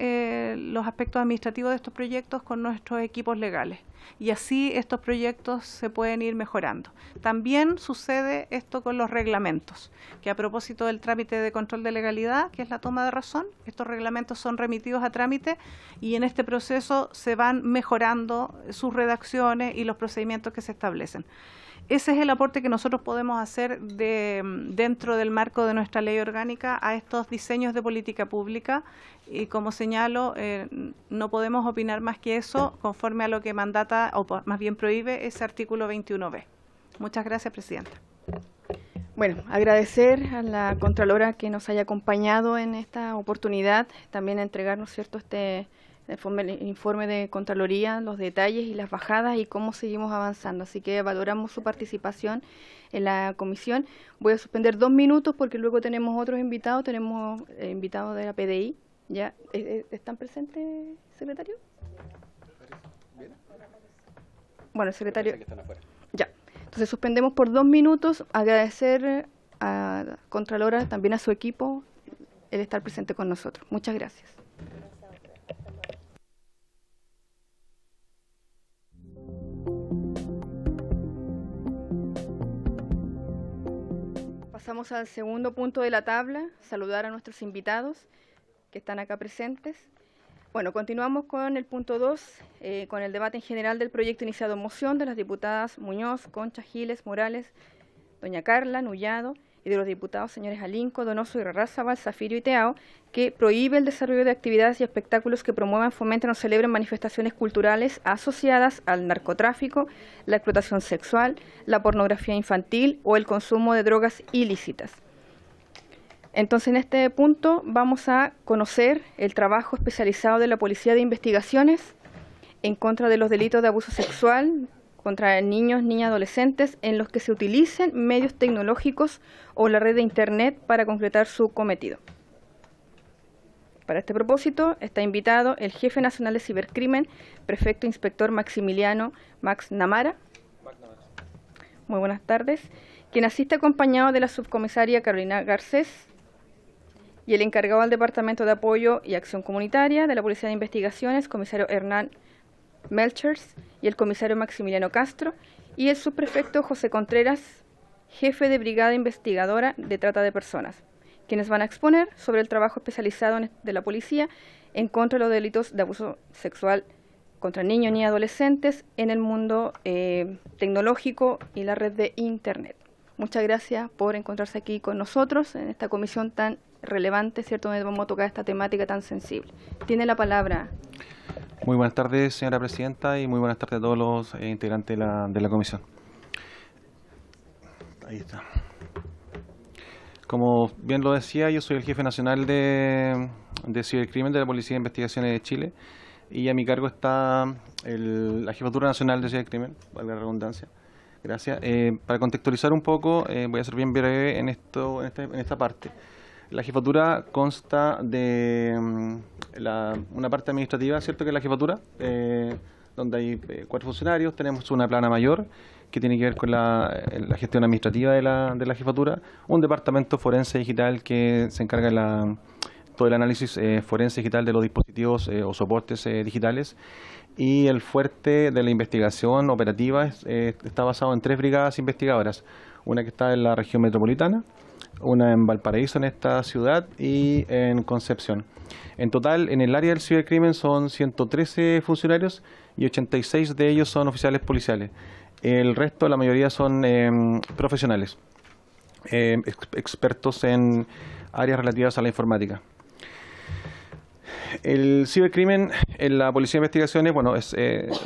los aspectos administrativos de estos proyectos con nuestros equipos legales y así estos proyectos se pueden ir mejorando. También sucede esto con los reglamentos, que a propósito del trámite de control de legalidad, que es la toma de razón, estos reglamentos son remitidos a trámite y en este proceso se van mejorando sus redacciones y los procedimientos que se establecen. Ese es el aporte que nosotros podemos hacer dentro del marco de nuestra ley orgánica a estos diseños de política pública y como señalo, no podemos opinar más que eso conforme a lo que mandata o más bien prohíbe ese artículo 21b. Muchas gracias, presidenta. Bueno, agradecer a la Contralora que nos haya acompañado en esta oportunidad, también entregarnos, ¿cierto?, el informe de Contraloría, los detalles y las bajadas y cómo seguimos avanzando. Así que valoramos su participación en la comisión. Voy a suspender 2 minutos porque luego tenemos otros invitados. Tenemos invitados de la PDI. ¿Ya? ¿Están presentes, secretario? Bueno, el secretario... Ya. Entonces suspendemos por 2 minutos. Agradecer a la Contralora, también a su equipo, el estar presente con nosotros. Muchas gracias. Pasamos al segundo punto de la tabla, saludar a nuestros invitados que están acá presentes. Bueno, continuamos con el punto 2, con el debate en general del proyecto iniciado en moción de las diputadas Muñoz, Concha, Giles, Morales, doña Carla, Nullado, y de los diputados señores Alinco, Donoso, Irarrázaval, Zafirio y Teao, que prohíbe el desarrollo de actividades y espectáculos que promuevan, fomenten o celebren manifestaciones culturales asociadas al narcotráfico, la explotación sexual, la pornografía infantil o el consumo de drogas ilícitas. Entonces, en este punto vamos a conocer el trabajo especializado de la Policía de Investigaciones en contra de los delitos de abuso sexual contra niños, niñas, adolescentes, en los que se utilicen medios tecnológicos o la red de Internet para concretar su cometido. Para este propósito está invitado el Jefe Nacional de Cibercrimen, Prefecto Inspector Maximiliano Max Namara. Muy buenas tardes. Quien asiste acompañado de la Subcomisaria Carolina Garcés y el encargado del Departamento de Apoyo y Acción Comunitaria de la Policía de Investigaciones, Comisario Hernán Melchers, y el Comisario Maximiliano Castro, y el Subprefecto José Contreras, Jefe de Brigada Investigadora de Trata de Personas, quienes van a exponer sobre el trabajo especializado de la Policía en contra de los delitos de abuso sexual contra niños y adolescentes en el mundo tecnológico y la red de Internet. Muchas gracias por encontrarse aquí con nosotros en esta comisión tan relevante, ¿cierto?, donde vamos a tocar esta temática tan sensible. Tiene la palabra. Muy buenas tardes, señora presidenta, y muy buenas tardes a todos los integrantes de la comisión. Ahí está. Como bien lo decía, yo soy el jefe nacional de cibercrimen de la Policía de Investigaciones de Chile, y a mi cargo está la Jefatura Nacional de Cibercrimen, valga la redundancia. Gracias. Para contextualizar un poco, voy a ser bien breve en esta parte. La jefatura consta de una parte administrativa, ¿cierto?, que es la jefatura, donde hay 4 funcionarios. Tenemos una plana mayor que tiene que ver con la gestión administrativa de la jefatura, un departamento forense digital que se encarga de todo el análisis forense digital de los dispositivos o soportes digitales, y el fuerte de la investigación operativa está basado en 3 brigadas investigadoras, una que está en la región metropolitana, una en Valparaíso, en esta ciudad, y en Concepción. En total, en el área del cibercrimen son 113 funcionarios y 86 de ellos son oficiales policiales. El resto, la mayoría, son profesionales, expertos en áreas relativas a la informática. El cibercrimen en la Policía de Investigaciones, bueno,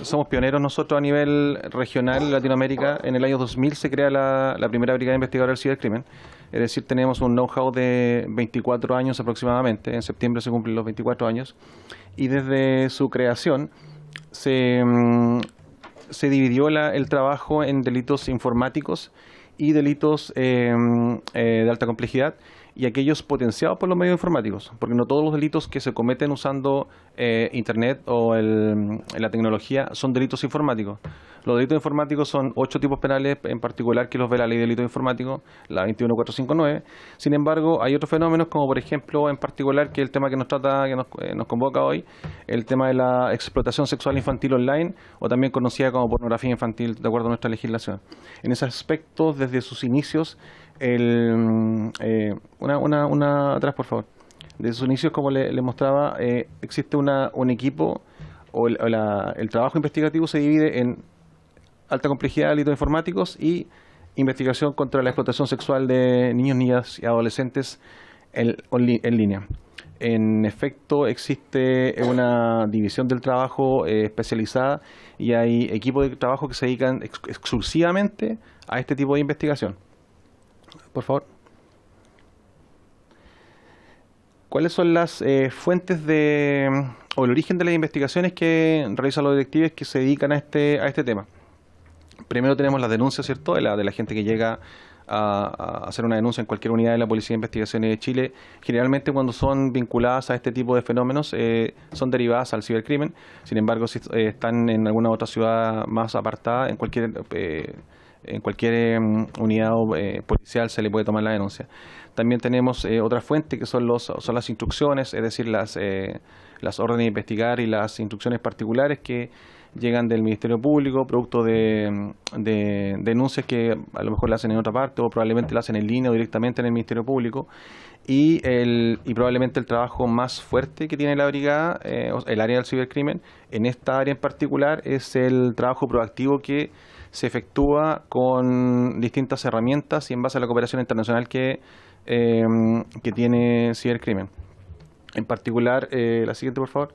somos pioneros nosotros a nivel regional en Latinoamérica. En el año 2000 se crea la primera brigada investigadora del cibercrimen. Es decir, tenemos un know-how de 24 años aproximadamente. En septiembre se cumplen los 24 años. Y desde su creación se dividió el trabajo en delitos informáticos y delitos de alta complejidad, y aquellos potenciados por los medios informáticos, porque no todos los delitos que se cometen usando Internet o la tecnología son delitos informáticos. Los delitos informáticos son 8 tipos penales en particular que los ve la Ley de Delitos Informáticos, la 21459. Sin embargo, hay otros fenómenos, como por ejemplo, en particular, que es el tema que nos convoca hoy, el tema de la explotación sexual infantil online, o también conocida como pornografía infantil, de acuerdo a nuestra legislación. En ese aspecto, desde sus inicios, atrás, por favor. Desde sus inicios, como le mostraba, existe un equipo, o el trabajo investigativo se divide en alta complejidad de delitos informáticos y investigación contra la explotación sexual de niños, niñas y adolescentes en línea. En efecto, existe una división del trabajo especializada, y hay equipos de trabajo que se dedican exclusivamente a este tipo de investigación. Por favor. ¿cuáles son las fuentes o el origen de las investigaciones que realizan los detectives que se dedican a este tema? Primero tenemos las denuncias, ¿cierto?, de la gente que llega a hacer una denuncia en cualquier unidad de la Policía de Investigaciones de Chile. Generalmente cuando son vinculadas a este tipo de fenómenos son derivadas al cibercrimen. Sin embargo, si están en alguna otra ciudad más apartada, en cualquier unidad policial se le puede tomar la denuncia. También tenemos otra fuente que son las instrucciones, es decir, las órdenes de investigar y las instrucciones particulares que llegan del Ministerio Público, producto de denuncias que a lo mejor la hacen en otra parte o probablemente la hacen en línea o directamente en el Ministerio Público. Y probablemente el trabajo más fuerte que tiene la brigada, el área del cibercrimen, en esta área en particular, es el trabajo proactivo que se efectúa con distintas herramientas y en base a la cooperación internacional que tiene cibercrimen. En particular, la siguiente, por favor.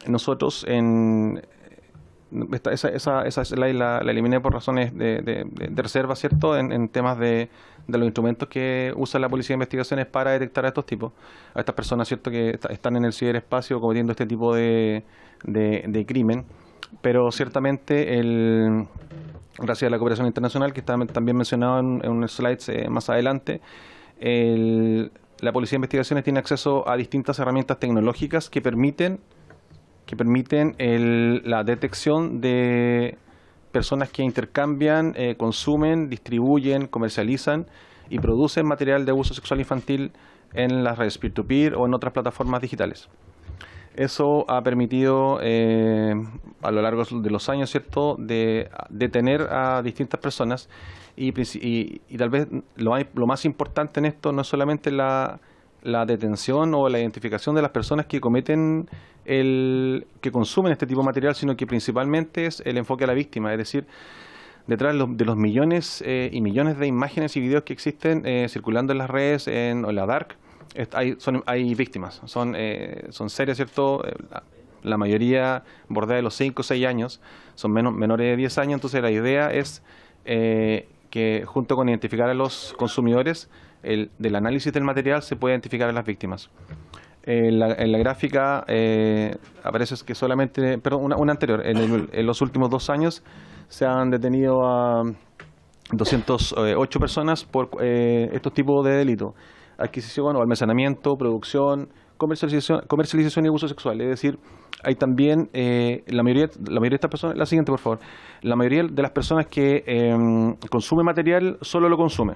Nosotros esa la eliminé por razones de reserva, ¿cierto?, en temas de los instrumentos que usa la Policía de Investigaciones para detectar a estos tipos, a estas personas, ¿cierto?, que están en el ciberespacio cometiendo este tipo de crimen. Pero ciertamente, gracias a la cooperación internacional, que está también mencionado en unos slides más adelante, la Policía de Investigaciones tiene acceso a distintas herramientas tecnológicas que permiten la detección de personas que intercambian, consumen, distribuyen, comercializan y producen material de abuso sexual infantil en las redes peer-to-peer o en otras plataformas digitales. Eso ha permitido a lo largo de los años, ¿cierto?, de detener a distintas personas y tal vez lo más importante en esto no es solamente la detención o la identificación de las personas que cometen que consumen este tipo de material, sino que principalmente es el enfoque a la víctima, es decir, detrás de los millones y millones de imágenes y videos que existen circulando en las redes o en la dark, hay víctimas, son series, ¿cierto? La mayoría bordea de los 5 o 6 años, son menores de 10 años, entonces la idea es que junto con identificar a los consumidores, del análisis del material se puede identificar a las víctimas. En la gráfica aparece que solamente, perdón, una anterior, en los últimos 2 años se han detenido a 208 personas por estos tipos de delitos: adquisición o almacenamiento, producción, comercialización y abuso sexual. Es decir, hay también la mayoría de estas personas, la siguiente por favor, la mayoría de las personas que consumen material solo lo consumen.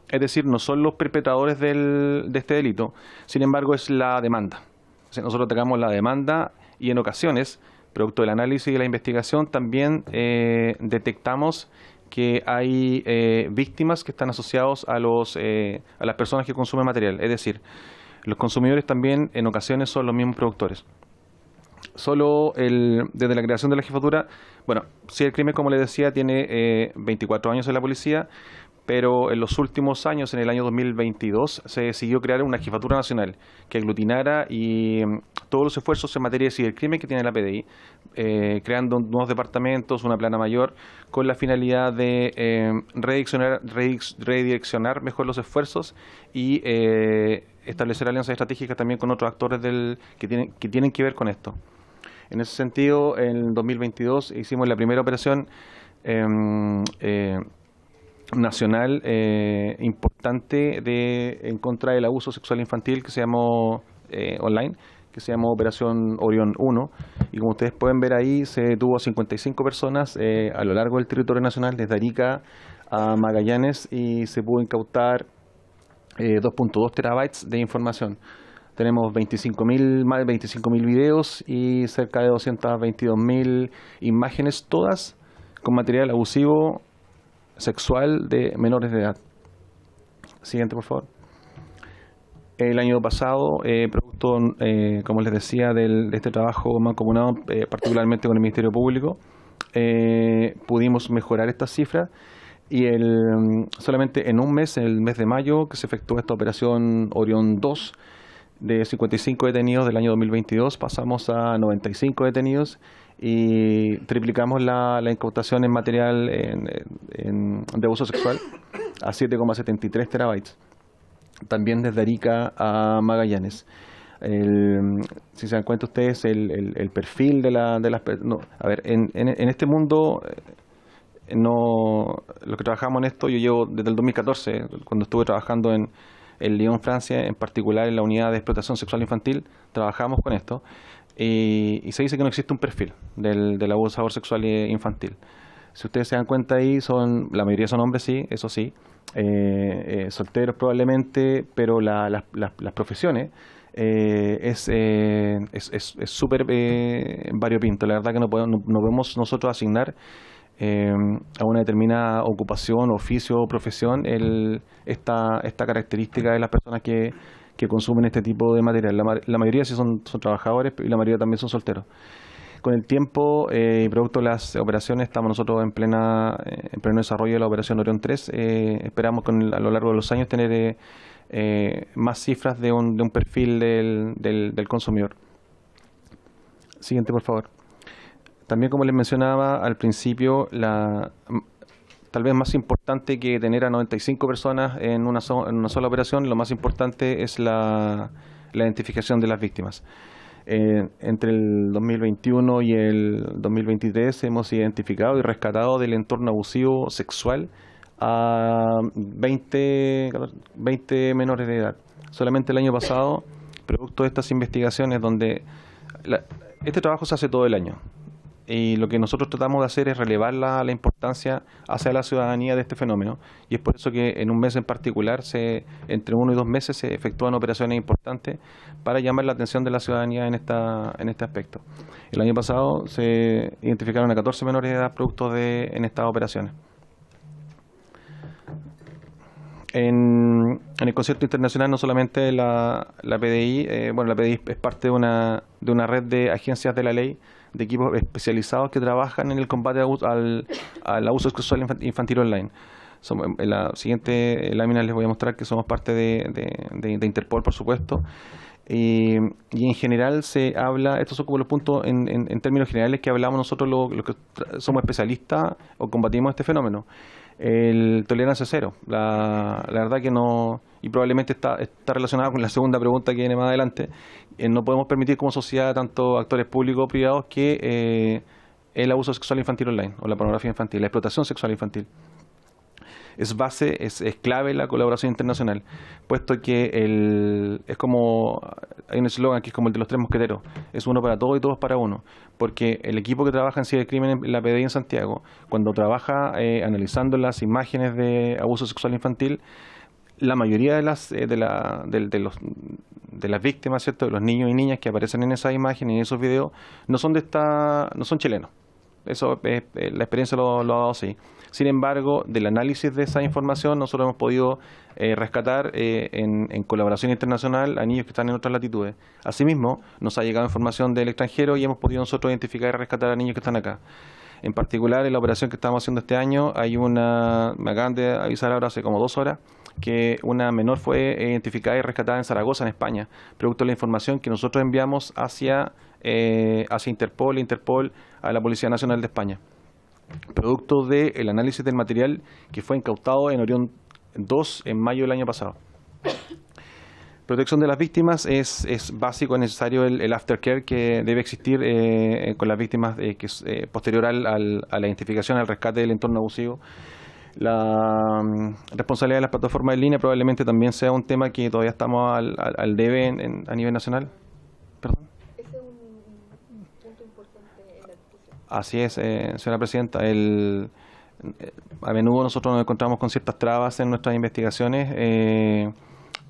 Es decir, no son los perpetradores de este delito, sin embargo es la demanda. O sea, nosotros atacamos la demanda y en ocasiones, producto del análisis y de la investigación, también detectamos que hay víctimas que están asociados a las personas que consumen material. Es decir, los consumidores también en ocasiones son los mismos productores. Solo desde la creación de la jefatura, bueno, cibercrimen, como les decía, tiene 24 años en la policía, pero en los últimos años, en el año 2022, se decidió crear una jefatura nacional que aglutinara todos los esfuerzos en materia de cibercrimen que tiene la PDI, creando nuevos departamentos, una plana mayor, con la finalidad de redireccionar mejor los esfuerzos y establecer alianzas estratégicas también con otros actores que tienen que ver con esto. En ese sentido, en 2022 hicimos la primera operación nacional importante en contra del abuso sexual infantil que se llamó online, que se llamó Operación Orión 1, y como ustedes pueden ver ahí, se detuvo a 55 personas a lo largo del territorio nacional, desde Arica a Magallanes, y se pudo incautar 2.2 terabytes de información. Tenemos más de 25.000 videos y cerca de 222.000 imágenes, todas con material abusivo sexual de menores de edad. Siguiente, por favor. El año pasado, producto, como les decía, de este trabajo mancomunado, particularmente con el Ministerio Público, pudimos mejorar estas cifras y solamente en un mes, en el mes de mayo, que se efectuó esta operación Orión 2, de 55 detenidos del año 2022, pasamos a 95 detenidos y triplicamos la incautación en material de abuso sexual a 7,73 terabytes. también desde Arica a Magallanes. Si se dan cuenta ustedes, el perfil de las no, a ver, en este mundo, los que trabajamos en esto, yo llevo desde el 2014, cuando estuve trabajando en Lyon, Francia, en particular en la unidad de explotación sexual infantil, trabajamos con esto, y se dice que no existe un perfil del abusador sexual infantil. Si ustedes se dan cuenta ahí, la mayoría son hombres, sí, eso sí, solteros probablemente, pero las profesiones es súper variopinto. La verdad que no podemos nosotros asignar a una determinada ocupación, oficio o profesión esta característica de las personas que consumen este tipo de material. La mayoría sí son trabajadores y la mayoría también son solteros. Con el tiempo y producto de las operaciones, estamos nosotros en pleno desarrollo de la operación Orión 3. Esperamos a lo largo de los años tener más cifras de un perfil del consumidor. Siguiente, por favor. También, como les mencionaba al principio, tal vez más importante que tener a 95 personas en una sola operación, lo más importante es la identificación de las víctimas. Entre el 2021 y el 2023 hemos identificado y rescatado del entorno abusivo sexual a 20 menores de edad. Solamente el año pasado, producto de estas investigaciones, donde este trabajo se hace todo el año, y lo que nosotros tratamos de hacer es relevar la importancia hacia la ciudadanía de este fenómeno, y es por eso que en un mes en particular, entre 1 y 2 meses, se efectúan operaciones importantes para llamar la atención de la ciudadanía en este aspecto. El año pasado se identificaron a 14 menores de edad producto en estas operaciones. En el concierto internacional, no solamente la PDI, la PDI es parte de una red de agencias de la ley, de equipos especializados que trabajan en el combate al abuso sexual infantil online. En la siguiente lámina les voy a mostrar que somos parte de Interpol, por supuesto. Y en general se habla, estos son como los puntos en términos generales que hablamos nosotros los que somos especialistas o combatimos este fenómeno. El tolerancia cero, la verdad que no, y probablemente está relacionado con la segunda pregunta que viene más adelante. No podemos permitir como sociedad, tanto actores públicos o privados, que el abuso sexual infantil online o la pornografía infantil, la explotación sexual infantil. Es clave la colaboración internacional, puesto que es como, hay un eslogan que es como el de los 3 mosqueteros, es uno para todos y todos para uno, porque el equipo que trabaja en cibercrimen en la PDI en Santiago, cuando trabaja analizando las imágenes de abuso sexual infantil, la mayoría de las víctimas, ¿cierto?, de los niños y niñas que aparecen en esas imágenes y en esos videos, no son chilenos. Eso la experiencia lo ha dado así. Sin embargo, del análisis de esa información, nosotros hemos podido rescatar en colaboración internacional a niños que están en otras latitudes. Asimismo, nos ha llegado información del extranjero y hemos podido nosotros identificar y rescatar a niños que están acá. En particular, en la operación que estamos haciendo este año, me acaban de avisar ahora hace como 2 horas, que una menor fue identificada y rescatada en Zaragoza, en España, producto de la información que nosotros enviamos hacia Interpol a la Policía Nacional de España, producto del análisis del material que fue incautado en Orión 2 en mayo del año pasado. Protección de las víctimas es básico, es necesario el aftercare que debe existir con las víctimas posterior a la identificación, al rescate del entorno abusivo. La responsabilidad de las plataformas en línea probablemente también sea un tema que todavía estamos al debe a nivel nacional. ¿Perdón? Ese es un punto importante en la discusión. Así es, señora presidenta. A menudo nosotros nos encontramos con ciertas trabas en nuestras investigaciones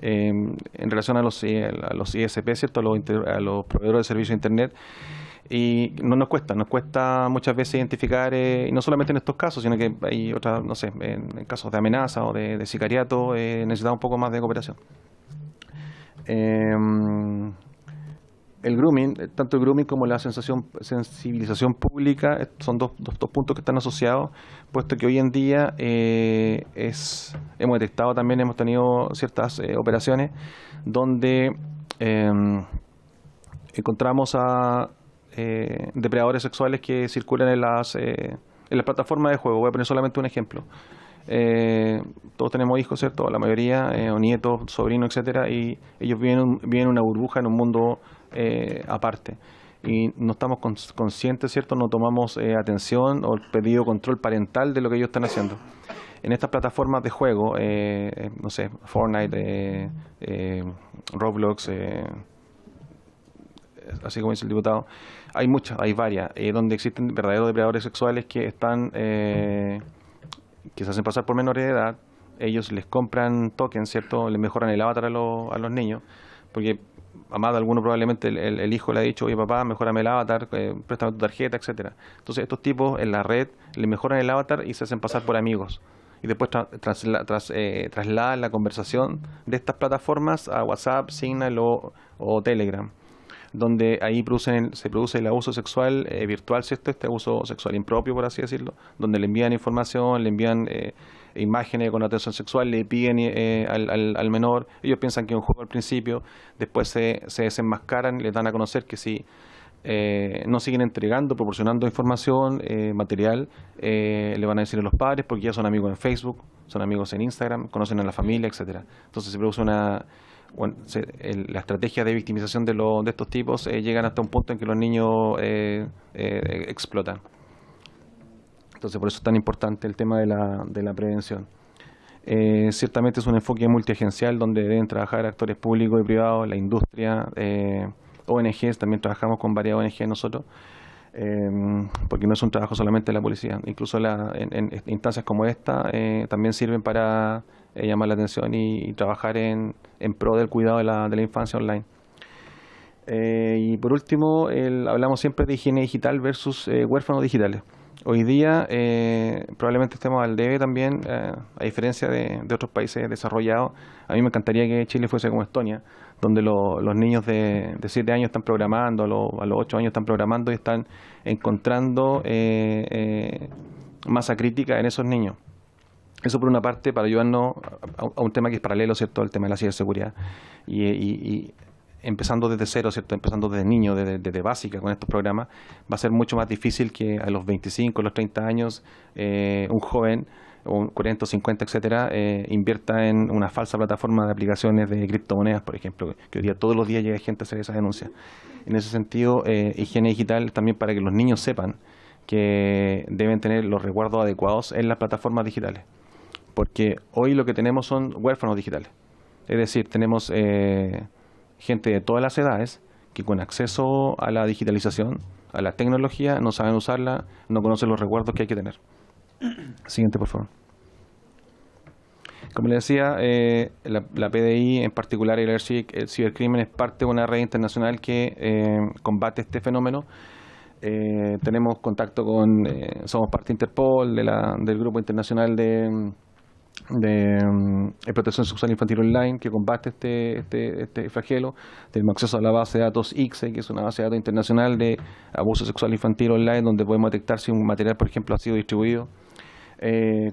en relación a los ISP, ¿cierto?, a los proveedores de servicios de Internet. Y nos cuesta muchas veces identificar, y no solamente en estos casos, sino que hay otras, no sé, en casos de amenaza o de sicariato, necesitamos un poco más de cooperación. El grooming, tanto el grooming como la sensibilización pública son dos puntos que están asociados, puesto que hoy en día hemos detectado también, hemos tenido ciertas operaciones donde encontramos a depredadores sexuales que circulan en las plataformas de juego. Voy a poner solamente un ejemplo. todos tenemos hijos, ¿cierto? La mayoría, o nietos, sobrinos, etcétera, y ellos viven en una burbuja, en un mundo aparte. Y no estamos conscientes, ¿cierto? No tomamos atención o el pedido control parental de lo que ellos están haciendo. En estas plataformas de juego, no sé, Fortnite, Roblox, así como dice el diputado, hay muchas, hay varias, donde existen verdaderos depredadores sexuales que están, que se hacen pasar por menores de edad. Ellos les compran tokens, ¿cierto? Les mejoran el avatar a los niños, porque a más de alguno probablemente el hijo le ha dicho, oye papá, mejórame el avatar, préstame tu tarjeta, etcétera. Entonces estos tipos en la red le mejoran el avatar y se hacen pasar por amigos. Y después trasladan la conversación de estas plataformas a WhatsApp, Signal o Telegram, donde ahí se produce el abuso sexual virtual, ¿cierto? Este abuso sexual impropio, por así decirlo, donde le envían información, le envían imágenes con atención sexual, le piden al menor. Ellos piensan que es un juego al principio, después se desenmascaran y les dan a conocer que si no siguen entregando, proporcionando información, material, le van a decir a los padres, porque ya son amigos en Facebook, son amigos en Instagram, conocen a la familia, etcétera. Entonces se produce la estrategia de victimización de estos tipos llegan hasta un punto en que los niños explotan. Entonces por eso es tan importante el tema de la prevención. Ciertamente es un enfoque multiagencial donde deben trabajar actores públicos y privados, la industria, ONGs, también trabajamos con varias ONG nosotros, porque no es un trabajo solamente de la policía, incluso en instancias como esta también sirven para llamar la atención y trabajar en pro del cuidado de la infancia online. Y por último, hablamos siempre de higiene digital versus huérfanos digitales. Hoy día probablemente estemos al debe también, a diferencia de otros países desarrollados. A mí me encantaría que Chile fuese como Estonia, donde los niños de 7 años están programando, a los 8 años están programando y están encontrando masa crítica en esos niños. Eso por una parte para ayudarnos a un tema que es paralelo, ¿cierto?, al tema de la ciberseguridad. Y empezando desde cero, ¿cierto?, empezando desde niño, desde básica con estos programas, va a ser mucho más difícil que a los 25, los 30 años, un joven, o un 40, 50, etcétera, invierta en una falsa plataforma de aplicaciones de criptomonedas, por ejemplo, que hoy día todos los días llega gente a hacer esa denuncia. En ese sentido, higiene digital también para que los niños sepan que deben tener los resguardos adecuados en las plataformas digitales. Porque hoy lo que tenemos son huérfanos digitales. Es decir, tenemos gente de todas las edades que con acceso a la digitalización, a la tecnología, no saben usarla, no conocen los resguardos que hay que tener. Siguiente, por favor. Como le decía, la PDI, en particular el cibercrimen, es parte de una red internacional que combate este fenómeno. Tenemos contacto somos parte de Interpol, del Grupo Internacional de protección sexual infantil online, que combate este flagelo. Tenemos acceso a la base de datos ICSE, que es una base de datos internacional de abuso sexual infantil online, donde podemos detectar si un material, por ejemplo, ha sido distribuido.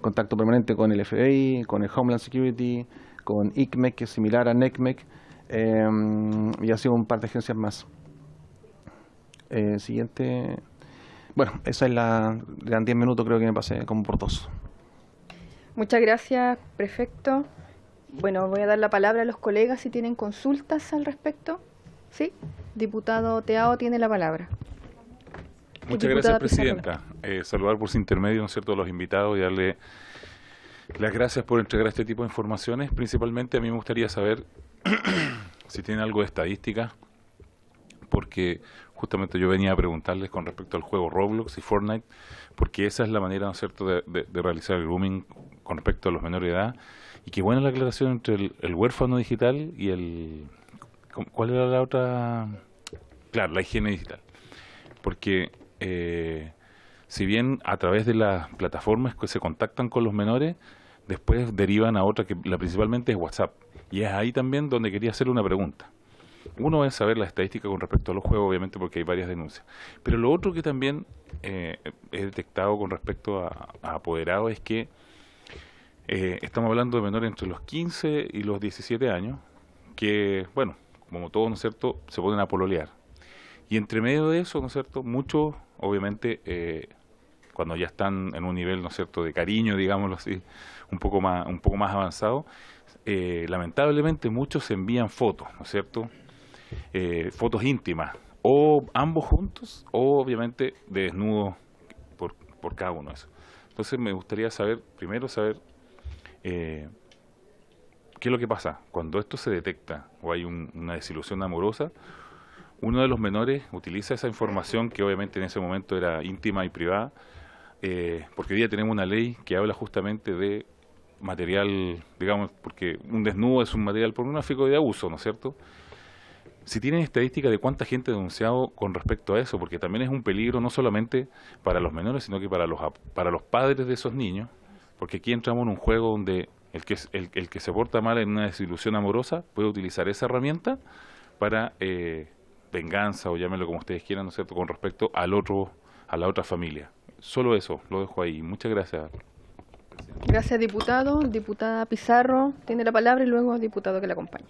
Contacto permanente con el FBI, con el Homeland Security, con ICMEC, que es similar a NECMEC, y así un par de agencias más. Siguiente. Bueno, esa es eran 10 minutos, creo que me pasé como por 2. Muchas gracias, prefecto. Bueno, voy a dar la palabra a los colegas si tienen consultas al respecto. ¿Sí? Diputado Teao tiene la palabra. Muchas gracias, presidenta. Saludar por su intermedio, ¿no es cierto?, a los invitados y darle las gracias por entregar este tipo de informaciones. Principalmente a mí me gustaría saber si tienen algo de estadística, porque justamente yo venía a preguntarles con respecto al juego Roblox y Fortnite, porque esa es la manera, ¿no es cierto?, de realizar el grooming con respecto a los menores de edad. Y qué buena la aclaración entre el huérfano digital y ¿cuál era la otra? Claro, la higiene digital. Porque si bien a través de las plataformas que se contactan con los menores, después derivan a otra que principalmente es WhatsApp. Y es ahí también donde quería hacerle una pregunta. Uno es saber la estadística con respecto a los juegos, obviamente, porque hay varias denuncias. Pero lo otro que también he detectado con respecto a apoderados es que estamos hablando de menores entre los 15 y los 17 años, que, bueno, como todos, ¿no es cierto?, se ponen a pololear. Y entre medio de eso, ¿no es cierto?, muchos, obviamente, cuando ya están en un nivel, ¿no es cierto?, de cariño, digámoslo así, un poco más avanzado, lamentablemente muchos envían fotos, ¿no es cierto?, fotos íntimas, o ambos juntos, o obviamente de desnudo por cada uno de esos. Entonces me gustaría primero saber qué es lo que pasa cuando esto se detecta o hay una desilusión amorosa. Uno de los menores utiliza esa información que obviamente en ese momento era íntima y privada, porque hoy día tenemos una ley que habla justamente de material, digamos, porque un desnudo es un material pornográfico de abuso, ¿no es cierto? Si tienen estadística de cuánta gente ha denunciado con respecto a eso, porque también es un peligro no solamente para los menores, sino que para los padres de esos niños, porque aquí entramos en un juego donde el que se porta mal en una desilusión amorosa puede utilizar esa herramienta para venganza, o llámenlo como ustedes quieran, ¿no es cierto?, con respecto a la otra familia. Solo eso, lo dejo ahí. Muchas gracias. Gracias, diputado. Diputada Pizarro tiene la palabra y luego diputado que la acompaña.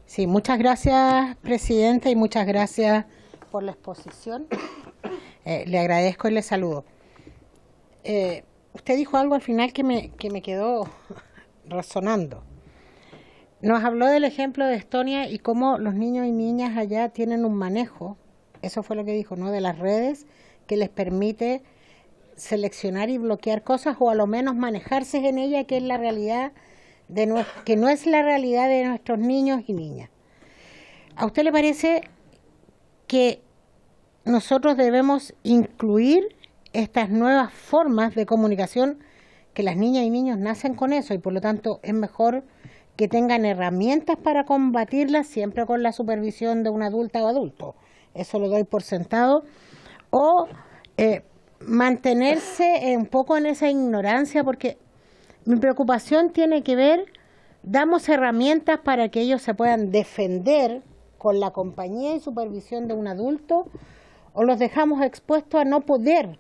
Sí, muchas gracias, presidenta, y muchas gracias por la exposición. Le agradezco y le saludo. Usted dijo algo al final que me quedó resonando. Nos habló del ejemplo de Estonia y cómo los niños y niñas allá tienen un manejo, eso fue lo que dijo, ¿no?, de las redes, que les permite seleccionar y bloquear cosas, o a lo menos manejarse en ella, que es la realidad que no es la realidad de nuestros niños y niñas. ¿A usted le parece que nosotros debemos incluir estas nuevas formas de comunicación, que las niñas y niños nacen con eso y por lo tanto es mejor que tengan herramientas para combatirlas, siempre con la supervisión de un adulta o adulto? Eso lo doy por sentado. O mantenerse un poco en esa ignorancia, porque mi preocupación tiene que ver, damos herramientas para que ellos se puedan defender con la compañía y supervisión de un adulto, o los dejamos expuestos a no poder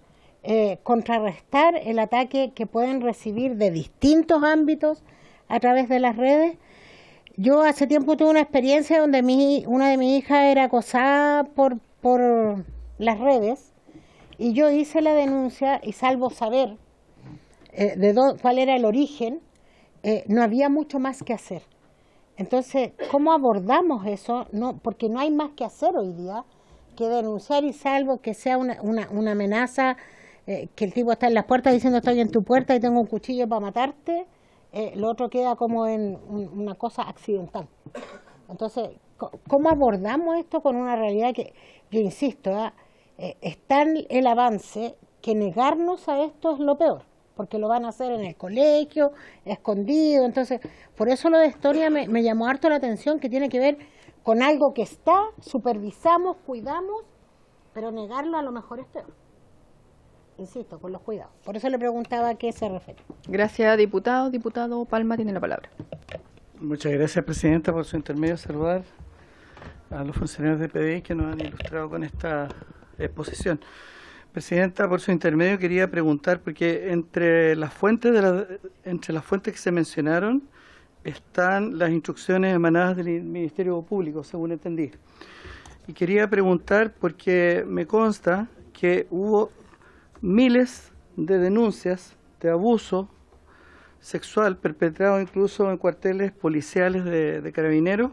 contrarrestar el ataque que pueden recibir de distintos ámbitos a través de las redes. Yo hace tiempo tuve una experiencia donde una de mis hijas era acosada por las redes, y yo hice la denuncia, y salvo saber cuál era el origen, no había mucho más que hacer. Entonces, ¿cómo abordamos eso? No, porque no hay más que hacer hoy día que denunciar, y salvo que sea una amenaza, que el tipo está en las puertas diciendo estoy en tu puerta y tengo un cuchillo para matarte, lo otro queda como en una cosa accidental. Entonces, ¿cómo abordamos esto con una realidad que, yo insisto, es tan el avance que negarnos a esto es lo peor? Porque lo van a hacer en el colegio, escondido. Entonces, por eso lo de Estonia me llamó harto la atención, que tiene que ver con algo que está, supervisamos, cuidamos, pero negarlo a lo mejor es peor. Insisto, con los cuidados. Por eso le preguntaba a qué se refiere. Gracias, diputado. Diputado Palma tiene la palabra. Muchas gracias, presidenta, por su intermedio. Saludar a los funcionarios de PDI que nos han ilustrado con esta exposición. Presidenta, por su intermedio quería preguntar, porque entre las fuentes que se mencionaron están las instrucciones emanadas del Ministerio Público, según entendí. Y quería preguntar, porque me consta que hubo miles de denuncias de abuso sexual perpetrado incluso en cuarteles policiales de carabineros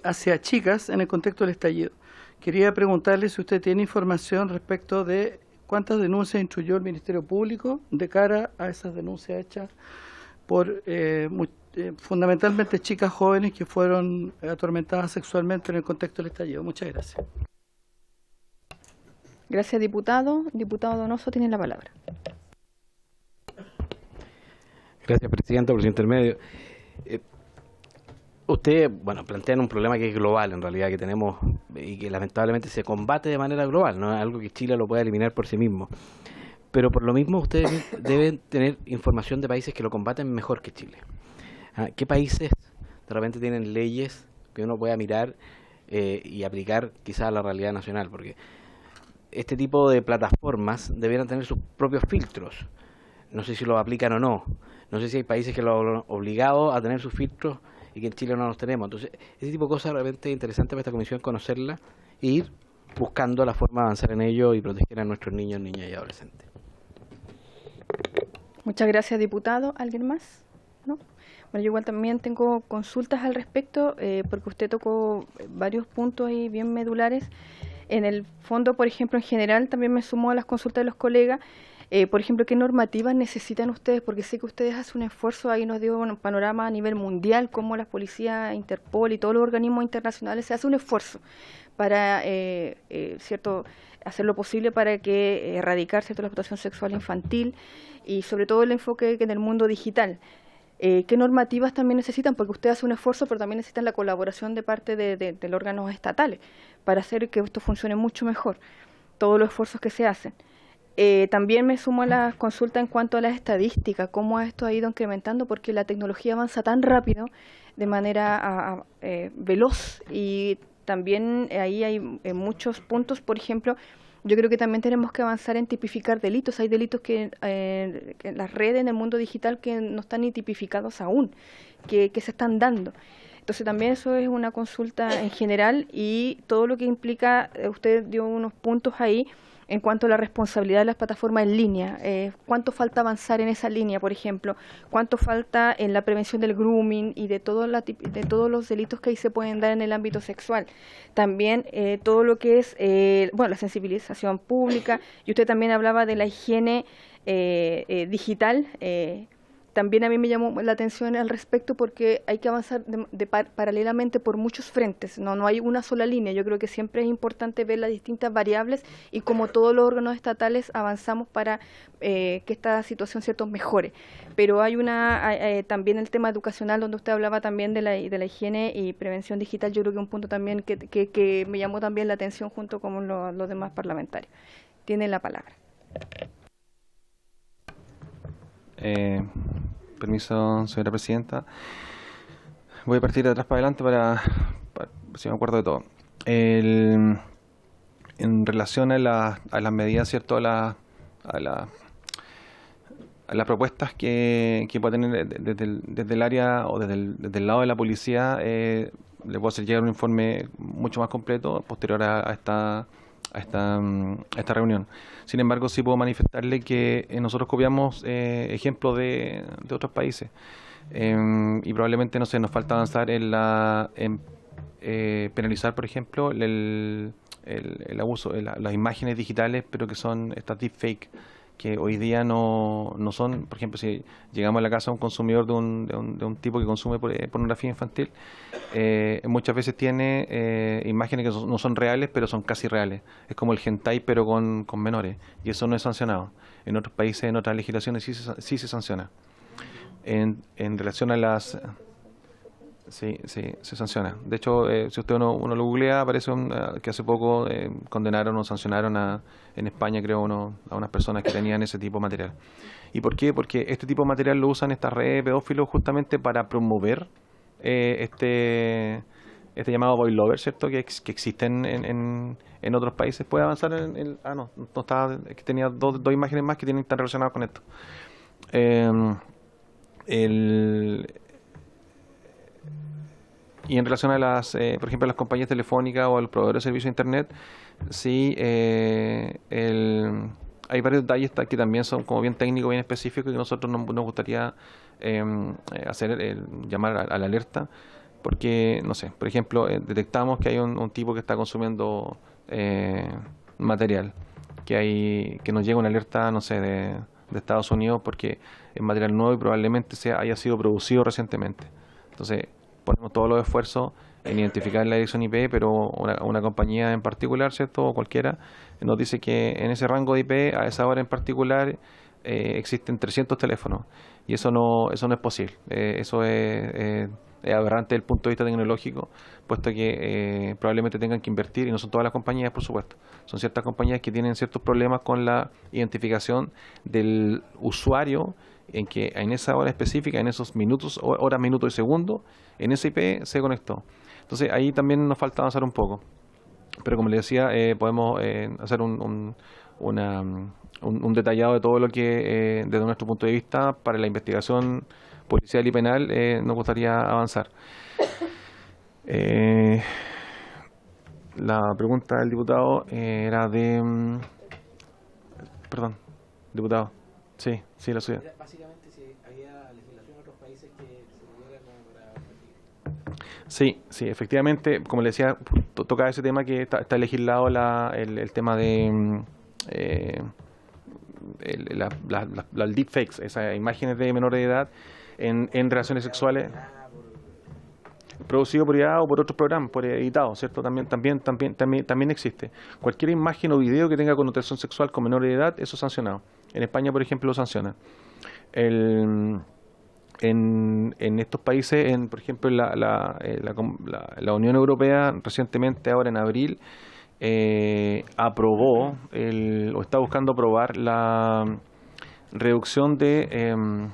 hacia chicas en el contexto del estallido. Quería preguntarle si usted tiene información respecto de cuántas denuncias instruyó el Ministerio Público de cara a esas denuncias hechas por fundamentalmente chicas jóvenes que fueron atormentadas sexualmente en el contexto del estallido. Muchas gracias. Gracias, diputado. Diputado Donoso tiene la palabra. Gracias, presidenta, por su intermedio. Usted, plantea un problema que es global, en realidad, que tenemos y que lamentablemente se combate de manera global, no es algo que Chile lo pueda eliminar por sí mismo. Pero por lo mismo ustedes deben tener información de países que lo combaten mejor que Chile. ¿Qué países de repente tienen leyes que uno pueda mirar y aplicar quizás a la realidad nacional? Porque este tipo de plataformas debieran tener sus propios filtros. No sé si los aplican o no. No sé si hay países que lo han obligado a tener sus filtros y que en Chile no los tenemos. Entonces, ese tipo de cosas realmente es interesante para esta comisión conocerla e ir buscando la forma de avanzar en ello y proteger a nuestros niños, niñas y adolescentes. Muchas gracias, diputado. ¿Alguien más? ¿No? Bueno, yo igual también tengo consultas al respecto, porque usted tocó varios puntos ahí bien medulares. En el fondo, por ejemplo, en general, también me sumo a las consultas de los colegas. Por ejemplo, ¿qué normativas necesitan ustedes? Porque sé que ustedes hacen un esfuerzo, ahí nos dio un panorama a nivel mundial, como las policías, Interpol y todos los organismos internacionales, se hace un esfuerzo para cierto, hacer lo posible para que erradicar cierto, la explotación sexual infantil y sobre todo el enfoque en el mundo digital. ¿Qué normativas también necesitan? Porque ustedes hacen un esfuerzo, pero también necesitan la colaboración de parte de los órganos estatales para hacer que esto funcione mucho mejor, todos los esfuerzos que se hacen. También me sumo a las consultas en cuanto a las estadísticas, cómo esto ha ido incrementando, porque la tecnología avanza tan rápido, de manera veloz, y también ahí hay muchos puntos. Por ejemplo, yo creo que también tenemos que avanzar en tipificar delitos. Hay delitos que en las redes, en el mundo digital, que no están ni tipificados aún, que se están dando. Entonces también eso es una consulta en general, y todo lo que implica, usted dio unos puntos ahí, en cuanto a la responsabilidad de las plataformas en línea. ¿Cuánto falta avanzar en esa línea, por ejemplo? ¿Cuánto falta en la prevención del grooming y de todos los delitos que ahí se pueden dar en el ámbito sexual? También todo lo que es la sensibilización pública, y usted también hablaba de la higiene digital. También a mí me llamó la atención al respecto, porque hay que avanzar paralelamente por muchos frentes, no hay una sola línea. Yo creo que siempre es importante ver las distintas variables y como todos los órganos estatales avanzamos para que esta situación cierto mejore. Pero hay también el tema educacional, donde usted hablaba también de la higiene y prevención digital. Yo creo que un punto también que me llamó también la atención junto con los demás parlamentarios. Tiene la palabra. Permiso, señora presidenta. Voy a partir de atrás para adelante para si me acuerdo de todo. En relación a las medidas, ¿cierto? A las propuestas que pueda tener desde el área o desde el lado de la policía, le puedo hacer llegar un informe mucho más completo posterior a esta reunión. Sin embargo, sí puedo manifestarle que nosotros copiamos ejemplos de otros países, y probablemente, no sé, nos falta avanzar en penalizar, por ejemplo, el abuso de las imágenes digitales, pero que son estas deepfake, que hoy día no son. Por ejemplo, si llegamos a la casa de un consumidor de un tipo que consume pornografía infantil, muchas veces tiene imágenes que no son reales, pero son casi reales. Es como el hentai, pero con menores, y eso no es sancionado. En otros países, en otras legislaciones sí se sanciona. En relación a las... Sí, se sanciona. De hecho, si usted uno lo googlea, aparece que hace poco condenaron o sancionaron en España, creo, a unas personas que tenían ese tipo de material. ¿Y por qué? Porque este tipo de material lo usan estas redes pedófilos justamente para promover este llamado boy lover, ¿cierto? Que existen en otros países. Puede avanzar no estaba, que tenía dos imágenes más que están relacionadas con esto. Y en relación a por ejemplo, a las compañías telefónicas o a los proveedores de servicios de Internet, sí, hay varios detalles que también son como bien técnicos, bien específicos, y que nosotros nos gustaría llamar a la alerta, porque, no sé, por ejemplo, detectamos que hay un tipo que está consumiendo material, que nos llega una alerta, no sé, de Estados Unidos, porque es material nuevo y probablemente haya sido producido recientemente. Entonces, ponemos todos los esfuerzos en identificar la dirección IP, pero una compañía en particular, ¿cierto? O cualquiera, nos dice que en ese rango de IP, a esa hora en particular, existen 300 teléfonos. Y eso no es posible. Eso es aberrante desde el punto de vista tecnológico, puesto que probablemente tengan que invertir, y no son todas las compañías, por supuesto. Son ciertas compañías que tienen ciertos problemas con la identificación del usuario, en que en esa hora específica, en esos minutos, horas, minutos y segundos, en ese IP se conectó. Entonces ahí también nos falta avanzar un poco. Pero como les decía, podemos hacer un detallado de todo lo que, desde nuestro punto de vista, para la investigación policial y penal, nos gustaría avanzar. La pregunta del diputado era de... perdón, diputado. Sí, la suya. Básicamente, si había legislación en otros países que se pudiera Sí, efectivamente, como le decía, toca ese tema que está legislado el tema de las deepfakes, esas imágenes de menores de edad en relaciones sexuales, producido por IA o por otros programas, por editado, ¿cierto? También existe. Cualquier imagen o video que tenga connotación sexual con menores de edad, eso es sancionado. En España, por ejemplo, lo sanciona. En estos países, por ejemplo, la Unión Europea recientemente, ahora en abril, aprobó o está buscando aprobar la reducción de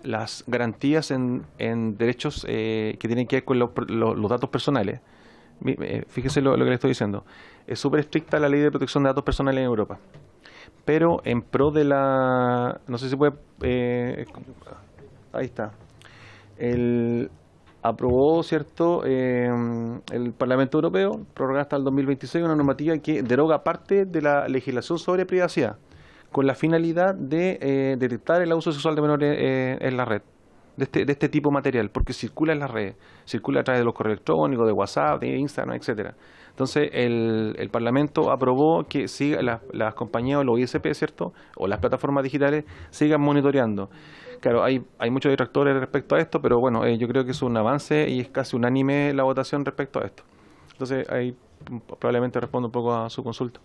las garantías en derechos que tienen que ver con los datos personales. Fíjese lo que le estoy diciendo. Es súper estricta la ley de protección de datos personales en Europa. Pero en pro de la... No sé si puede... ahí está. Aprobó, ¿cierto?, el Parlamento Europeo, prorrogar hasta el 2026, una normativa que deroga parte de la legislación sobre privacidad, con la finalidad de detectar el abuso sexual de menores en la red, de este tipo de material, porque circula en las redes, circula a través de los correos electrónicos, de WhatsApp, de Instagram, etcétera. Entonces, el Parlamento aprobó que siga las compañías o los ISP, ¿cierto?, o las plataformas digitales sigan monitoreando. Claro, hay muchos detractores respecto a esto, pero bueno, yo creo que es un avance y es casi unánime la votación respecto a esto. Entonces, ahí probablemente respondo un poco a su consulta.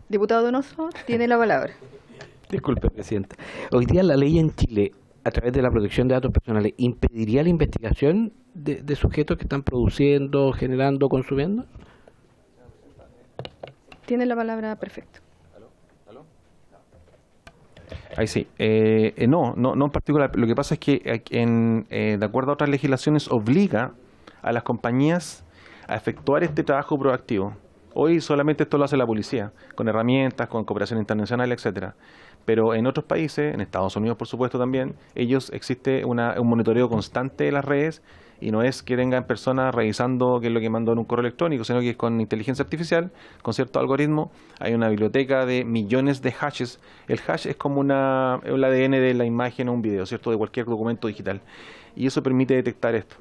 Diputado Donoso, tiene la palabra. Disculpe, Presidenta. Hoy día la ley en Chile, a través de la protección de datos personales, ¿impediría la investigación de sujetos que están produciendo, generando, consumiendo? Tiene la palabra, perfecto. Ahí sí. No en particular. Lo que pasa es que de acuerdo a otras legislaciones obliga a las compañías a efectuar este trabajo proactivo. Hoy solamente esto lo hace la policía, con herramientas, con cooperación internacional, etcétera. Pero en otros países, en Estados Unidos por supuesto también, existe un monitoreo constante de las redes, y no es que tengan personas revisando qué es lo que mandó en un correo electrónico, sino que es con inteligencia artificial, con cierto algoritmo. Hay una biblioteca de millones de hashes. El hash es como el ADN de la imagen o un video, ¿cierto?, de cualquier documento digital. Y eso permite detectar esto.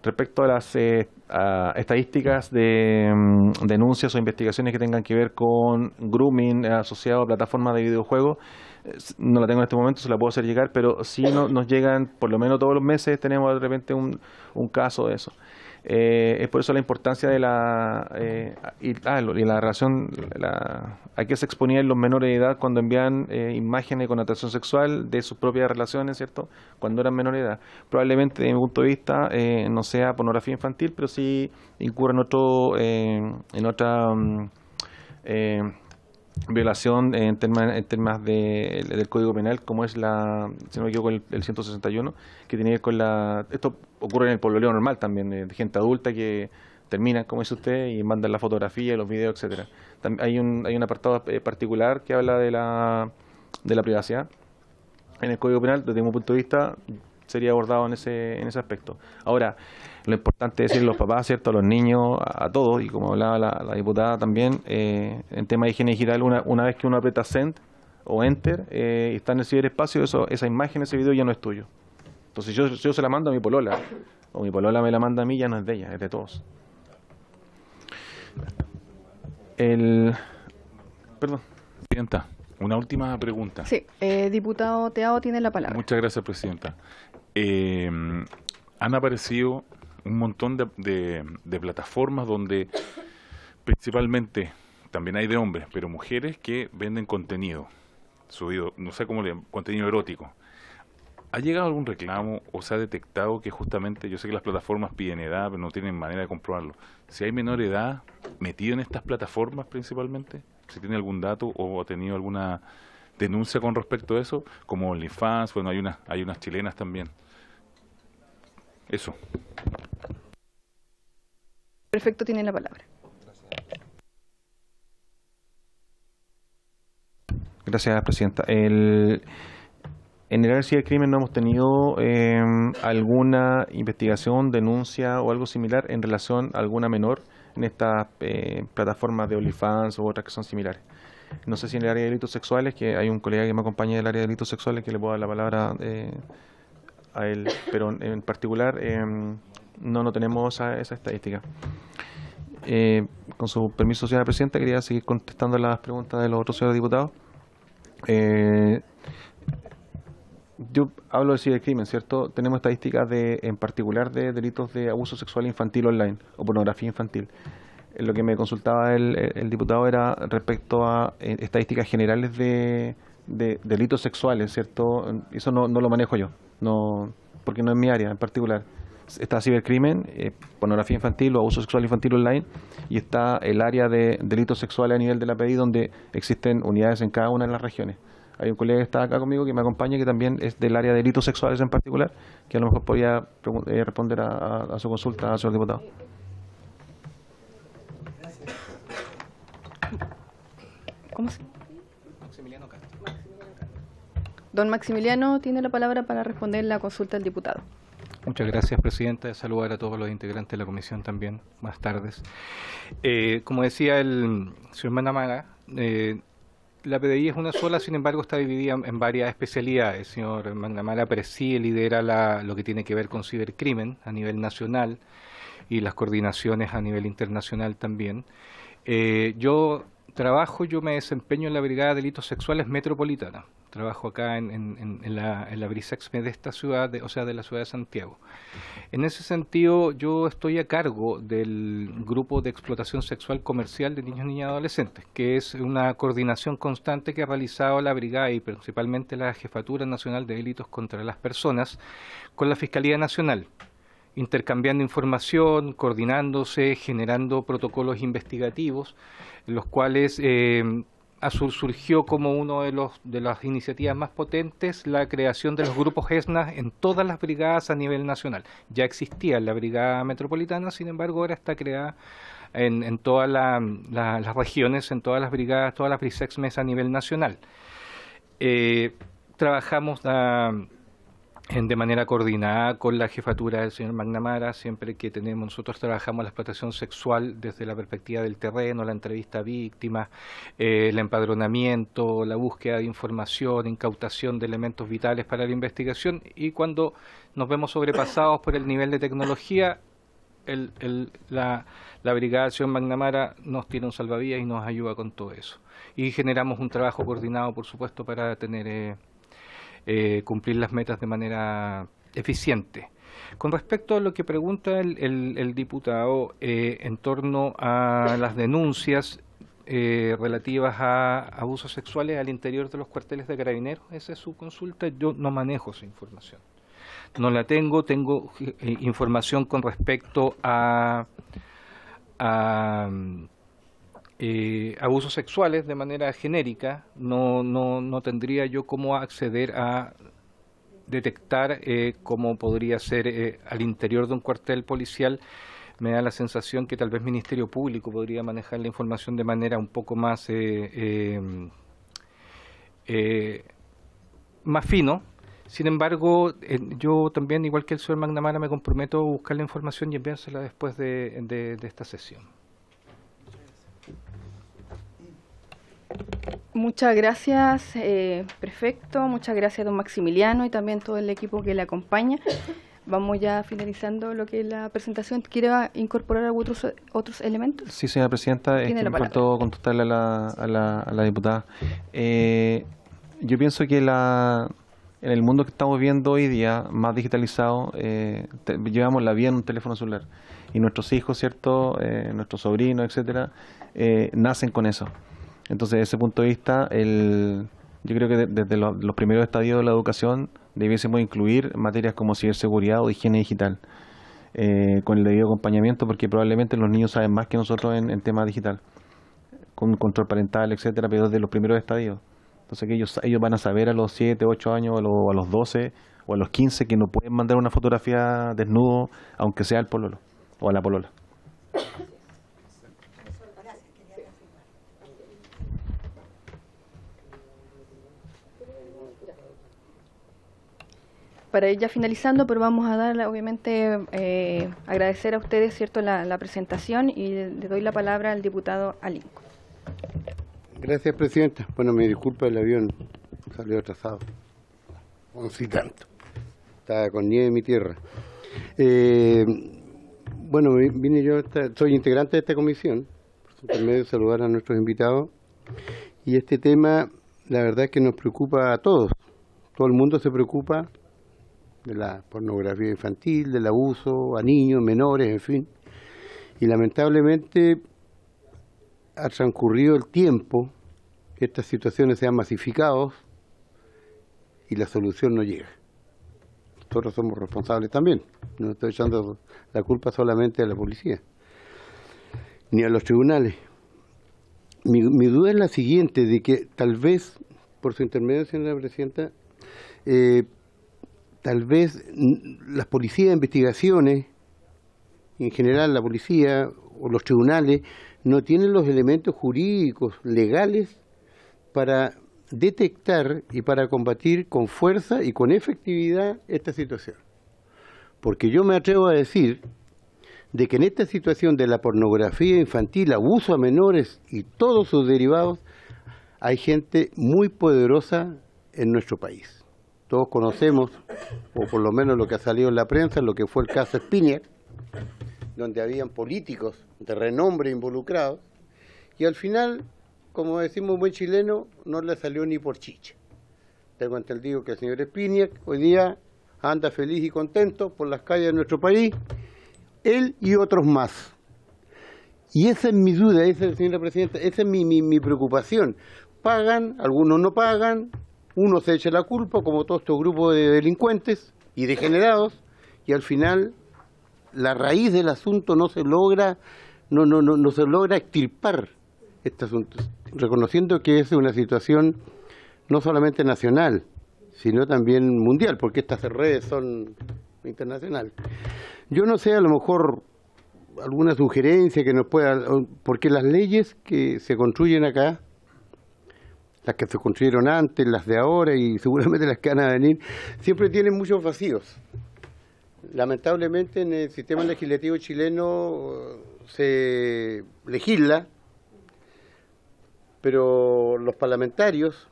Respecto a las estadísticas de denuncias o investigaciones que tengan que ver con grooming asociado a plataformas de videojuegos, no la tengo en este momento, se la puedo hacer llegar, pero sí nos llegan, por lo menos todos los meses tenemos de repente un caso de eso. Es por eso la importancia de la relación a qué se exponían los menores de edad cuando envían imágenes con connotación sexual de sus propias relaciones, ¿cierto?, cuando eran menores de edad. Probablemente, desde mi punto de vista, no sea pornografía infantil, pero sí incurre en otra violación en temas del Código Penal, como es si no me equivoco, el 161, que tiene que ver con esto ocurre en el pololeo normal también, de gente adulta que termina, como dice usted, y mandan la fotografía, los videos, etcétera. Hay un apartado particular que habla de la privacidad en el Código Penal. Desde mi punto de vista sería abordado en ese aspecto. Ahora, lo importante es decirle a los papás, ¿cierto?, a los niños, a todos, y como hablaba la diputada también, en tema de higiene digital, una vez que uno aprieta Send o Enter y está en el ciberespacio, esa imagen, ese video ya no es tuyo. Entonces yo se la mando a mi polola, o mi polola me la manda a mí, ya no es de ella, es de todos. Perdón. Presidenta, una última pregunta. Sí, diputado Teao tiene la palabra. Muchas gracias, Presidenta. Han aparecido un montón de plataformas donde principalmente, también hay de hombres, pero mujeres que venden contenido subido, no sé cómo contenido erótico. ¿Ha llegado algún reclamo o se ha detectado que justamente, yo sé que las plataformas piden edad, pero no tienen manera de comprobarlo, si hay menor edad metido en estas plataformas principalmente? Si tiene algún dato o ha tenido alguna denuncia con respecto a eso, como OnlyFans, bueno, hay unas chilenas también. Eso. Perfecto, tiene la palabra. Gracias, Presidenta. En el área de cibercrimen no hemos tenido alguna investigación, denuncia o algo similar en relación a alguna menor en estas plataformas de OnlyFans u otras que son similares. No sé si en el área de delitos sexuales, que hay un colega que me acompaña del área de delitos sexuales que le puedo dar la palabra a él, pero en particular no tenemos esa estadística. Con su permiso, señora Presidenta, quería seguir contestando las preguntas de los otros señores diputados. Yo hablo de cibercrimen, ¿cierto? Tenemos estadísticas en particular de delitos de abuso sexual infantil online o pornografía infantil. Lo que me consultaba el diputado era respecto a estadísticas generales de delitos sexuales, ¿cierto? Eso no lo manejo yo, porque no es mi área en particular. Está cibercrimen, pornografía infantil o abuso sexual infantil online, y está el área de delitos sexuales a nivel de la PDI, donde existen unidades en cada una de las regiones. Hay un colega que está acá conmigo que me acompaña, que también es del área de delitos sexuales en particular, que a lo mejor podría responder a su consulta, señor diputado. ¿Cómo se? Don Maximiliano tiene la palabra para responder la consulta del diputado. Muchas gracias, Presidenta. Saludar a todos los integrantes de la comisión también. Buenas tardes. Como decía el señor Magnamara, la PDI es una sola, sin embargo está dividida en varias especialidades. El señor Magnamara preside, lidera lo que tiene que ver con cibercrimen a nivel nacional y las coordinaciones a nivel internacional también. Yo me desempeño en la Brigada de Delitos Sexuales Metropolitana. Trabajo acá en la Brisexme de esta ciudad, de la ciudad de Santiago. En ese sentido, yo estoy a cargo del Grupo de Explotación Sexual Comercial de Niños, Niñas y Adolescentes, que es una coordinación constante que ha realizado la Brigada y principalmente la Jefatura Nacional de Delitos contra las Personas con la Fiscalía Nacional, intercambiando información, coordinándose, generando protocolos investigativos, los cuales surgió como uno de las iniciativas más potentes la creación de los grupos ESNA en todas las brigadas a nivel nacional. Ya existía la Brigada Metropolitana, sin embargo ahora está creada en todas las regiones, en todas las brigadas, todas las BRISEXMES a nivel nacional. Trabajamos de manera coordinada con la jefatura del señor Magnamara, siempre que nosotros trabajamos la explotación sexual desde la perspectiva del terreno, la entrevista a víctimas, el empadronamiento, la búsqueda de información, incautación de elementos vitales para la investigación, y cuando nos vemos sobrepasados por el nivel de tecnología, la brigada del señor Magnamara nos tiene un salvavidas y nos ayuda con todo eso. Y generamos un trabajo coordinado, por supuesto, para tener cumplir las metas de manera eficiente. Con respecto a lo que pregunta el diputado en torno a las denuncias relativas a abusos sexuales al interior de los cuarteles de Carabineros, esa es su consulta. Yo no manejo esa información. No la tengo información con respecto a abusos sexuales de manera genérica. No tendría yo cómo acceder a detectar cómo podría ser al interior de un cuartel policial. Me da la sensación que tal vez Ministerio Público podría manejar la información de manera un poco más fino. Sin embargo, yo también, igual que el señor Magnamara, me comprometo a buscar la información y enviársela después de esta sesión. Muchas gracias, prefecto. Muchas gracias, don Maximiliano, y también todo el equipo que le acompaña. Vamos ya finalizando lo que es la presentación. ¿Quiere incorporar otros elementos? Sí, señora Presidenta, es que me faltó contestarle a la diputada. Yo pienso que en el mundo que estamos viendo hoy día, más digitalizado, llevamos la vida en un teléfono celular. Y nuestros hijos, ¿cierto? Nuestros sobrinos, etcétera, nacen con eso. Entonces, desde ese punto de vista, yo creo que desde los primeros estadios de la educación debiésemos incluir materias como ciberseguridad o higiene digital, con el debido acompañamiento, porque probablemente los niños saben más que nosotros en temas digital, con control parental, etcétera, pero desde los primeros estadios. Entonces, que ellos van a saber a los 7, 8 años, o a los 12, o a los 15, que no pueden mandar una fotografía desnudo, aunque sea al pololo, o a la polola. para ir ya finalizando, pero vamos a dar, obviamente, agradecer a ustedes, ¿cierto?, la presentación, y le doy la palabra al diputado Alinco. Gracias, presidenta. Bueno, me disculpa, el avión salió atrasado. 11 y tanto. Estaba con nieve en mi tierra. Bueno, vine yo, soy integrante de esta comisión, por su intermedio saludar a nuestros invitados. Y este tema, la verdad es que nos preocupa a todos. Todo el mundo se preocupa de la pornografía infantil, del abuso a niños, menores, en fin. Y lamentablemente ha transcurrido el tiempo, estas situaciones se han masificado y la solución no llega. Nosotros somos responsables también. No estoy echando la culpa solamente a la policía, ni a los tribunales. Mi duda es la siguiente, de que tal vez, por su intermedio, señora presidenta, tal vez las policías de investigaciones, en general la policía o los tribunales, no tienen los elementos jurídicos, legales, para detectar y para combatir con fuerza y con efectividad esta situación. Porque yo me atrevo a decir de que en esta situación de la pornografía infantil, abuso a menores y todos sus derivados, hay gente muy poderosa en nuestro país. Todos conocemos, o por lo menos lo que ha salido en la prensa, lo que fue el caso Spinac, donde habían políticos de renombre involucrados, y al final, como decimos buen chileno, no le salió ni por chicha. Tengo entendido que el señor Spinac hoy día anda feliz y contento por las calles de nuestro país, él y otros más. Y esa es mi duda, señora presidenta, esa es mi preocupación. Pagan, algunos no pagan, uno se echa la culpa, como todo este grupo de delincuentes y degenerados, y al final la raíz del asunto no se logra, no se logra extirpar este asunto, reconociendo que es una situación no solamente nacional, sino también mundial, porque estas redes son internacionales. Yo no sé, a lo mejor alguna sugerencia que nos pueda, porque las leyes que se construyen acá, las que se construyeron antes, las de ahora y seguramente las que van a venir, siempre tienen muchos vacíos. Lamentablemente en el sistema legislativo chileno se legisla, pero los parlamentarios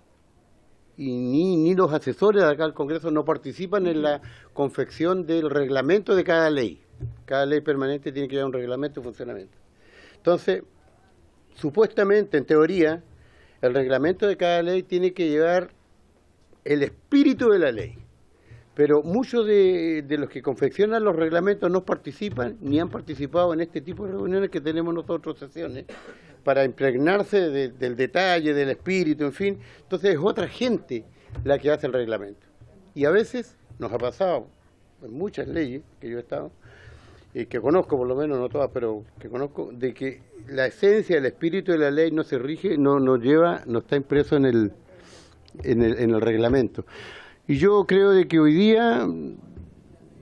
y ni los asesores de acá al Congreso no participan en la confección del reglamento de cada ley. Cada ley permanente tiene que llevar un reglamento de funcionamiento. Entonces, supuestamente, en teoría, el reglamento de cada ley tiene que llevar el espíritu de la ley. Pero muchos de los que confeccionan los reglamentos no participan ni han participado en este tipo de reuniones que tenemos nosotros, sesiones, para impregnarse del detalle, del espíritu, en fin. Entonces es otra gente la que hace el reglamento. Y a veces nos ha pasado, en muchas leyes que yo he estado, y que conozco por lo menos, no todas, pero que conozco, de que la esencia, el espíritu de la ley no se rige, no está impreso en el reglamento. Y yo creo de que hoy día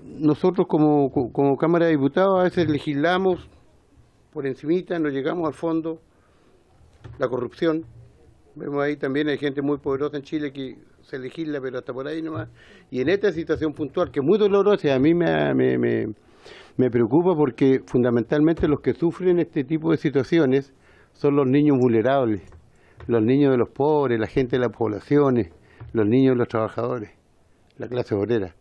nosotros como Cámara de Diputados a veces legislamos por encimita, no llegamos al fondo. La corrupción, vemos ahí también hay gente muy poderosa en Chile que se legisla, pero hasta por ahí nomás. Y en esta situación puntual, que es muy dolorosa, a mí me preocupa porque fundamentalmente los que sufren este tipo de situaciones son los niños vulnerables, los niños de los pobres, la gente de las poblaciones, los niños de los trabajadores, la clase obrera.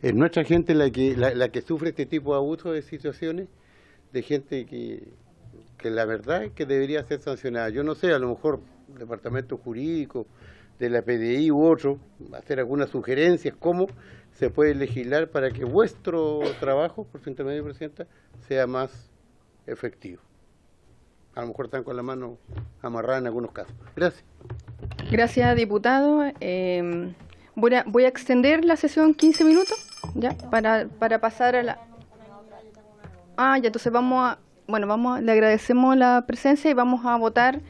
Es nuestra gente la que sufre este tipo de abusos, de situaciones, de gente que la verdad es que debería ser sancionada. Yo no sé, a lo mejor el departamento jurídico de la PDI u otro, hacer algunas sugerencias, cómo se puede legislar para que vuestro trabajo, por su intermedio, presidenta, sea más efectivo. A lo mejor están con la mano amarrada en algunos casos. Gracias. Gracias, diputado. Voy a extender la sesión 15 minutos, ya, para pasar a la... ya, entonces le agradecemos la presencia y vamos a votar,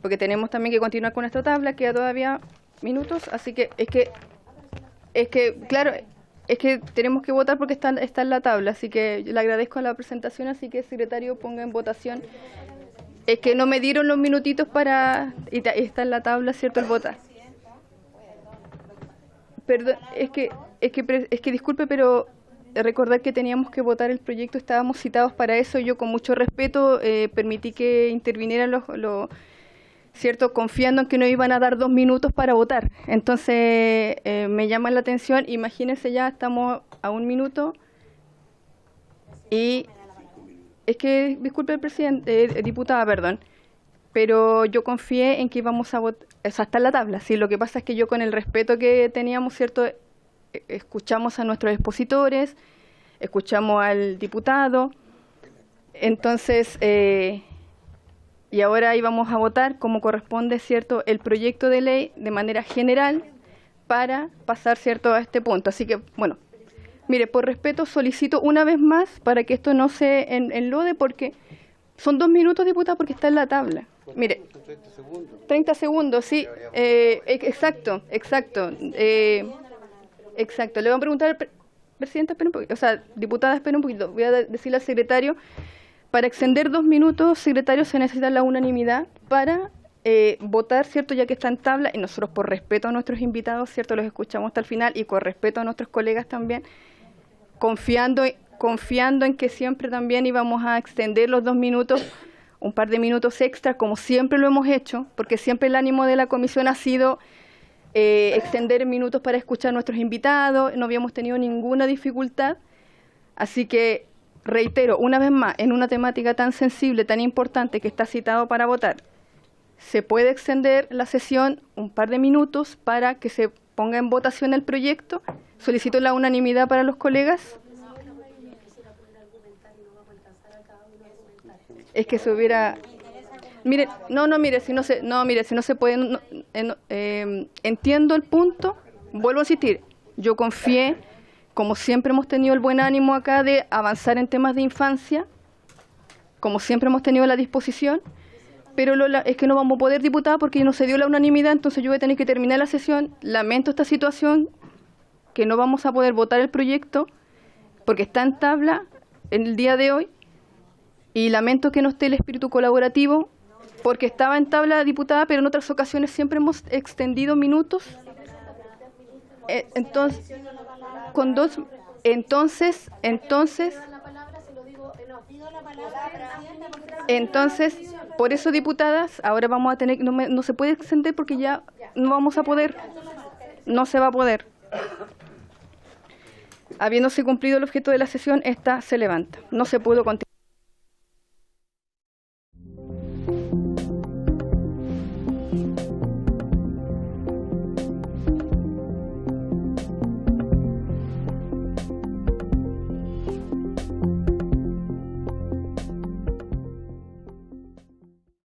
porque tenemos también que continuar con nuestra tabla, queda todavía minutos, así que claro, es que tenemos que votar porque está en la tabla, así que le agradezco la presentación, así que secretario ponga en votación. Es que no me dieron los minutitos y está en la tabla, ¿cierto?, el votar. Perdón, es es que disculpe, pero recordar que teníamos que votar el proyecto, estábamos citados para eso. Yo con mucho respeto permití que intervinieran ¿cierto? Confiando en que no iban a dar 2 minutos para votar. Entonces me llama la atención, imagínense, ya estamos a 1 minuto y es que, disculpe el presidente, diputada, perdón, pero yo confié en que íbamos a votar, o sea, está en la tabla, sí, lo que pasa es que yo con el respeto que teníamos, ¿cierto? Escuchamos a nuestros expositores, escuchamos al diputado, entonces, y ahora íbamos a votar como corresponde, ¿cierto?, el proyecto de ley de manera general para pasar, ¿cierto?, a este punto. Así que, bueno, mire, por respeto solicito una vez más para que esto no se enlode, porque son 2 minutos, diputada, porque está en la tabla. Mire, 30 segundos, sí, exacto. Exacto, le voy a preguntar al presidente, espera un poquito, o sea, diputada, espera un poquito, voy a decirle al secretario, para extender 2 minutos, secretario, se necesita la unanimidad para votar, ¿cierto?, ya que está en tabla, y nosotros por respeto a nuestros invitados, ¿cierto?, los escuchamos hasta el final, y con respeto a nuestros colegas también, confiando en que siempre también íbamos a extender los 2 minutos, un par de minutos extra, como siempre lo hemos hecho, porque siempre el ánimo de la comisión ha sido extender minutos para escuchar a nuestros invitados, no habíamos tenido ninguna dificultad, así que reitero, una vez más, en una temática tan sensible, tan importante que está citado para votar, se puede extender la sesión un par de minutos para que se ponga en votación el proyecto. Solicito la unanimidad para los colegas. Es que se hubiera... Mire, mire, si no se puede, entiendo el punto, vuelvo a insistir, yo confié, como siempre hemos tenido el buen ánimo acá de avanzar en temas de infancia, como siempre hemos tenido la disposición, pero es que no vamos a poder, diputada, porque no se dio la unanimidad, entonces yo voy a tener que terminar la sesión. Lamento esta situación, que no vamos a poder votar el proyecto, porque está en tabla en el día de hoy, y lamento que no esté el espíritu colaborativo, porque estaba en tabla, diputada, pero en otras ocasiones siempre hemos extendido minutos. Entonces, por eso, diputadas, ahora vamos a tener, no se puede extender porque ya no vamos a poder, no se va a poder. Habiéndose cumplido el objeto de la sesión, esta se levanta. No se pudo continuar.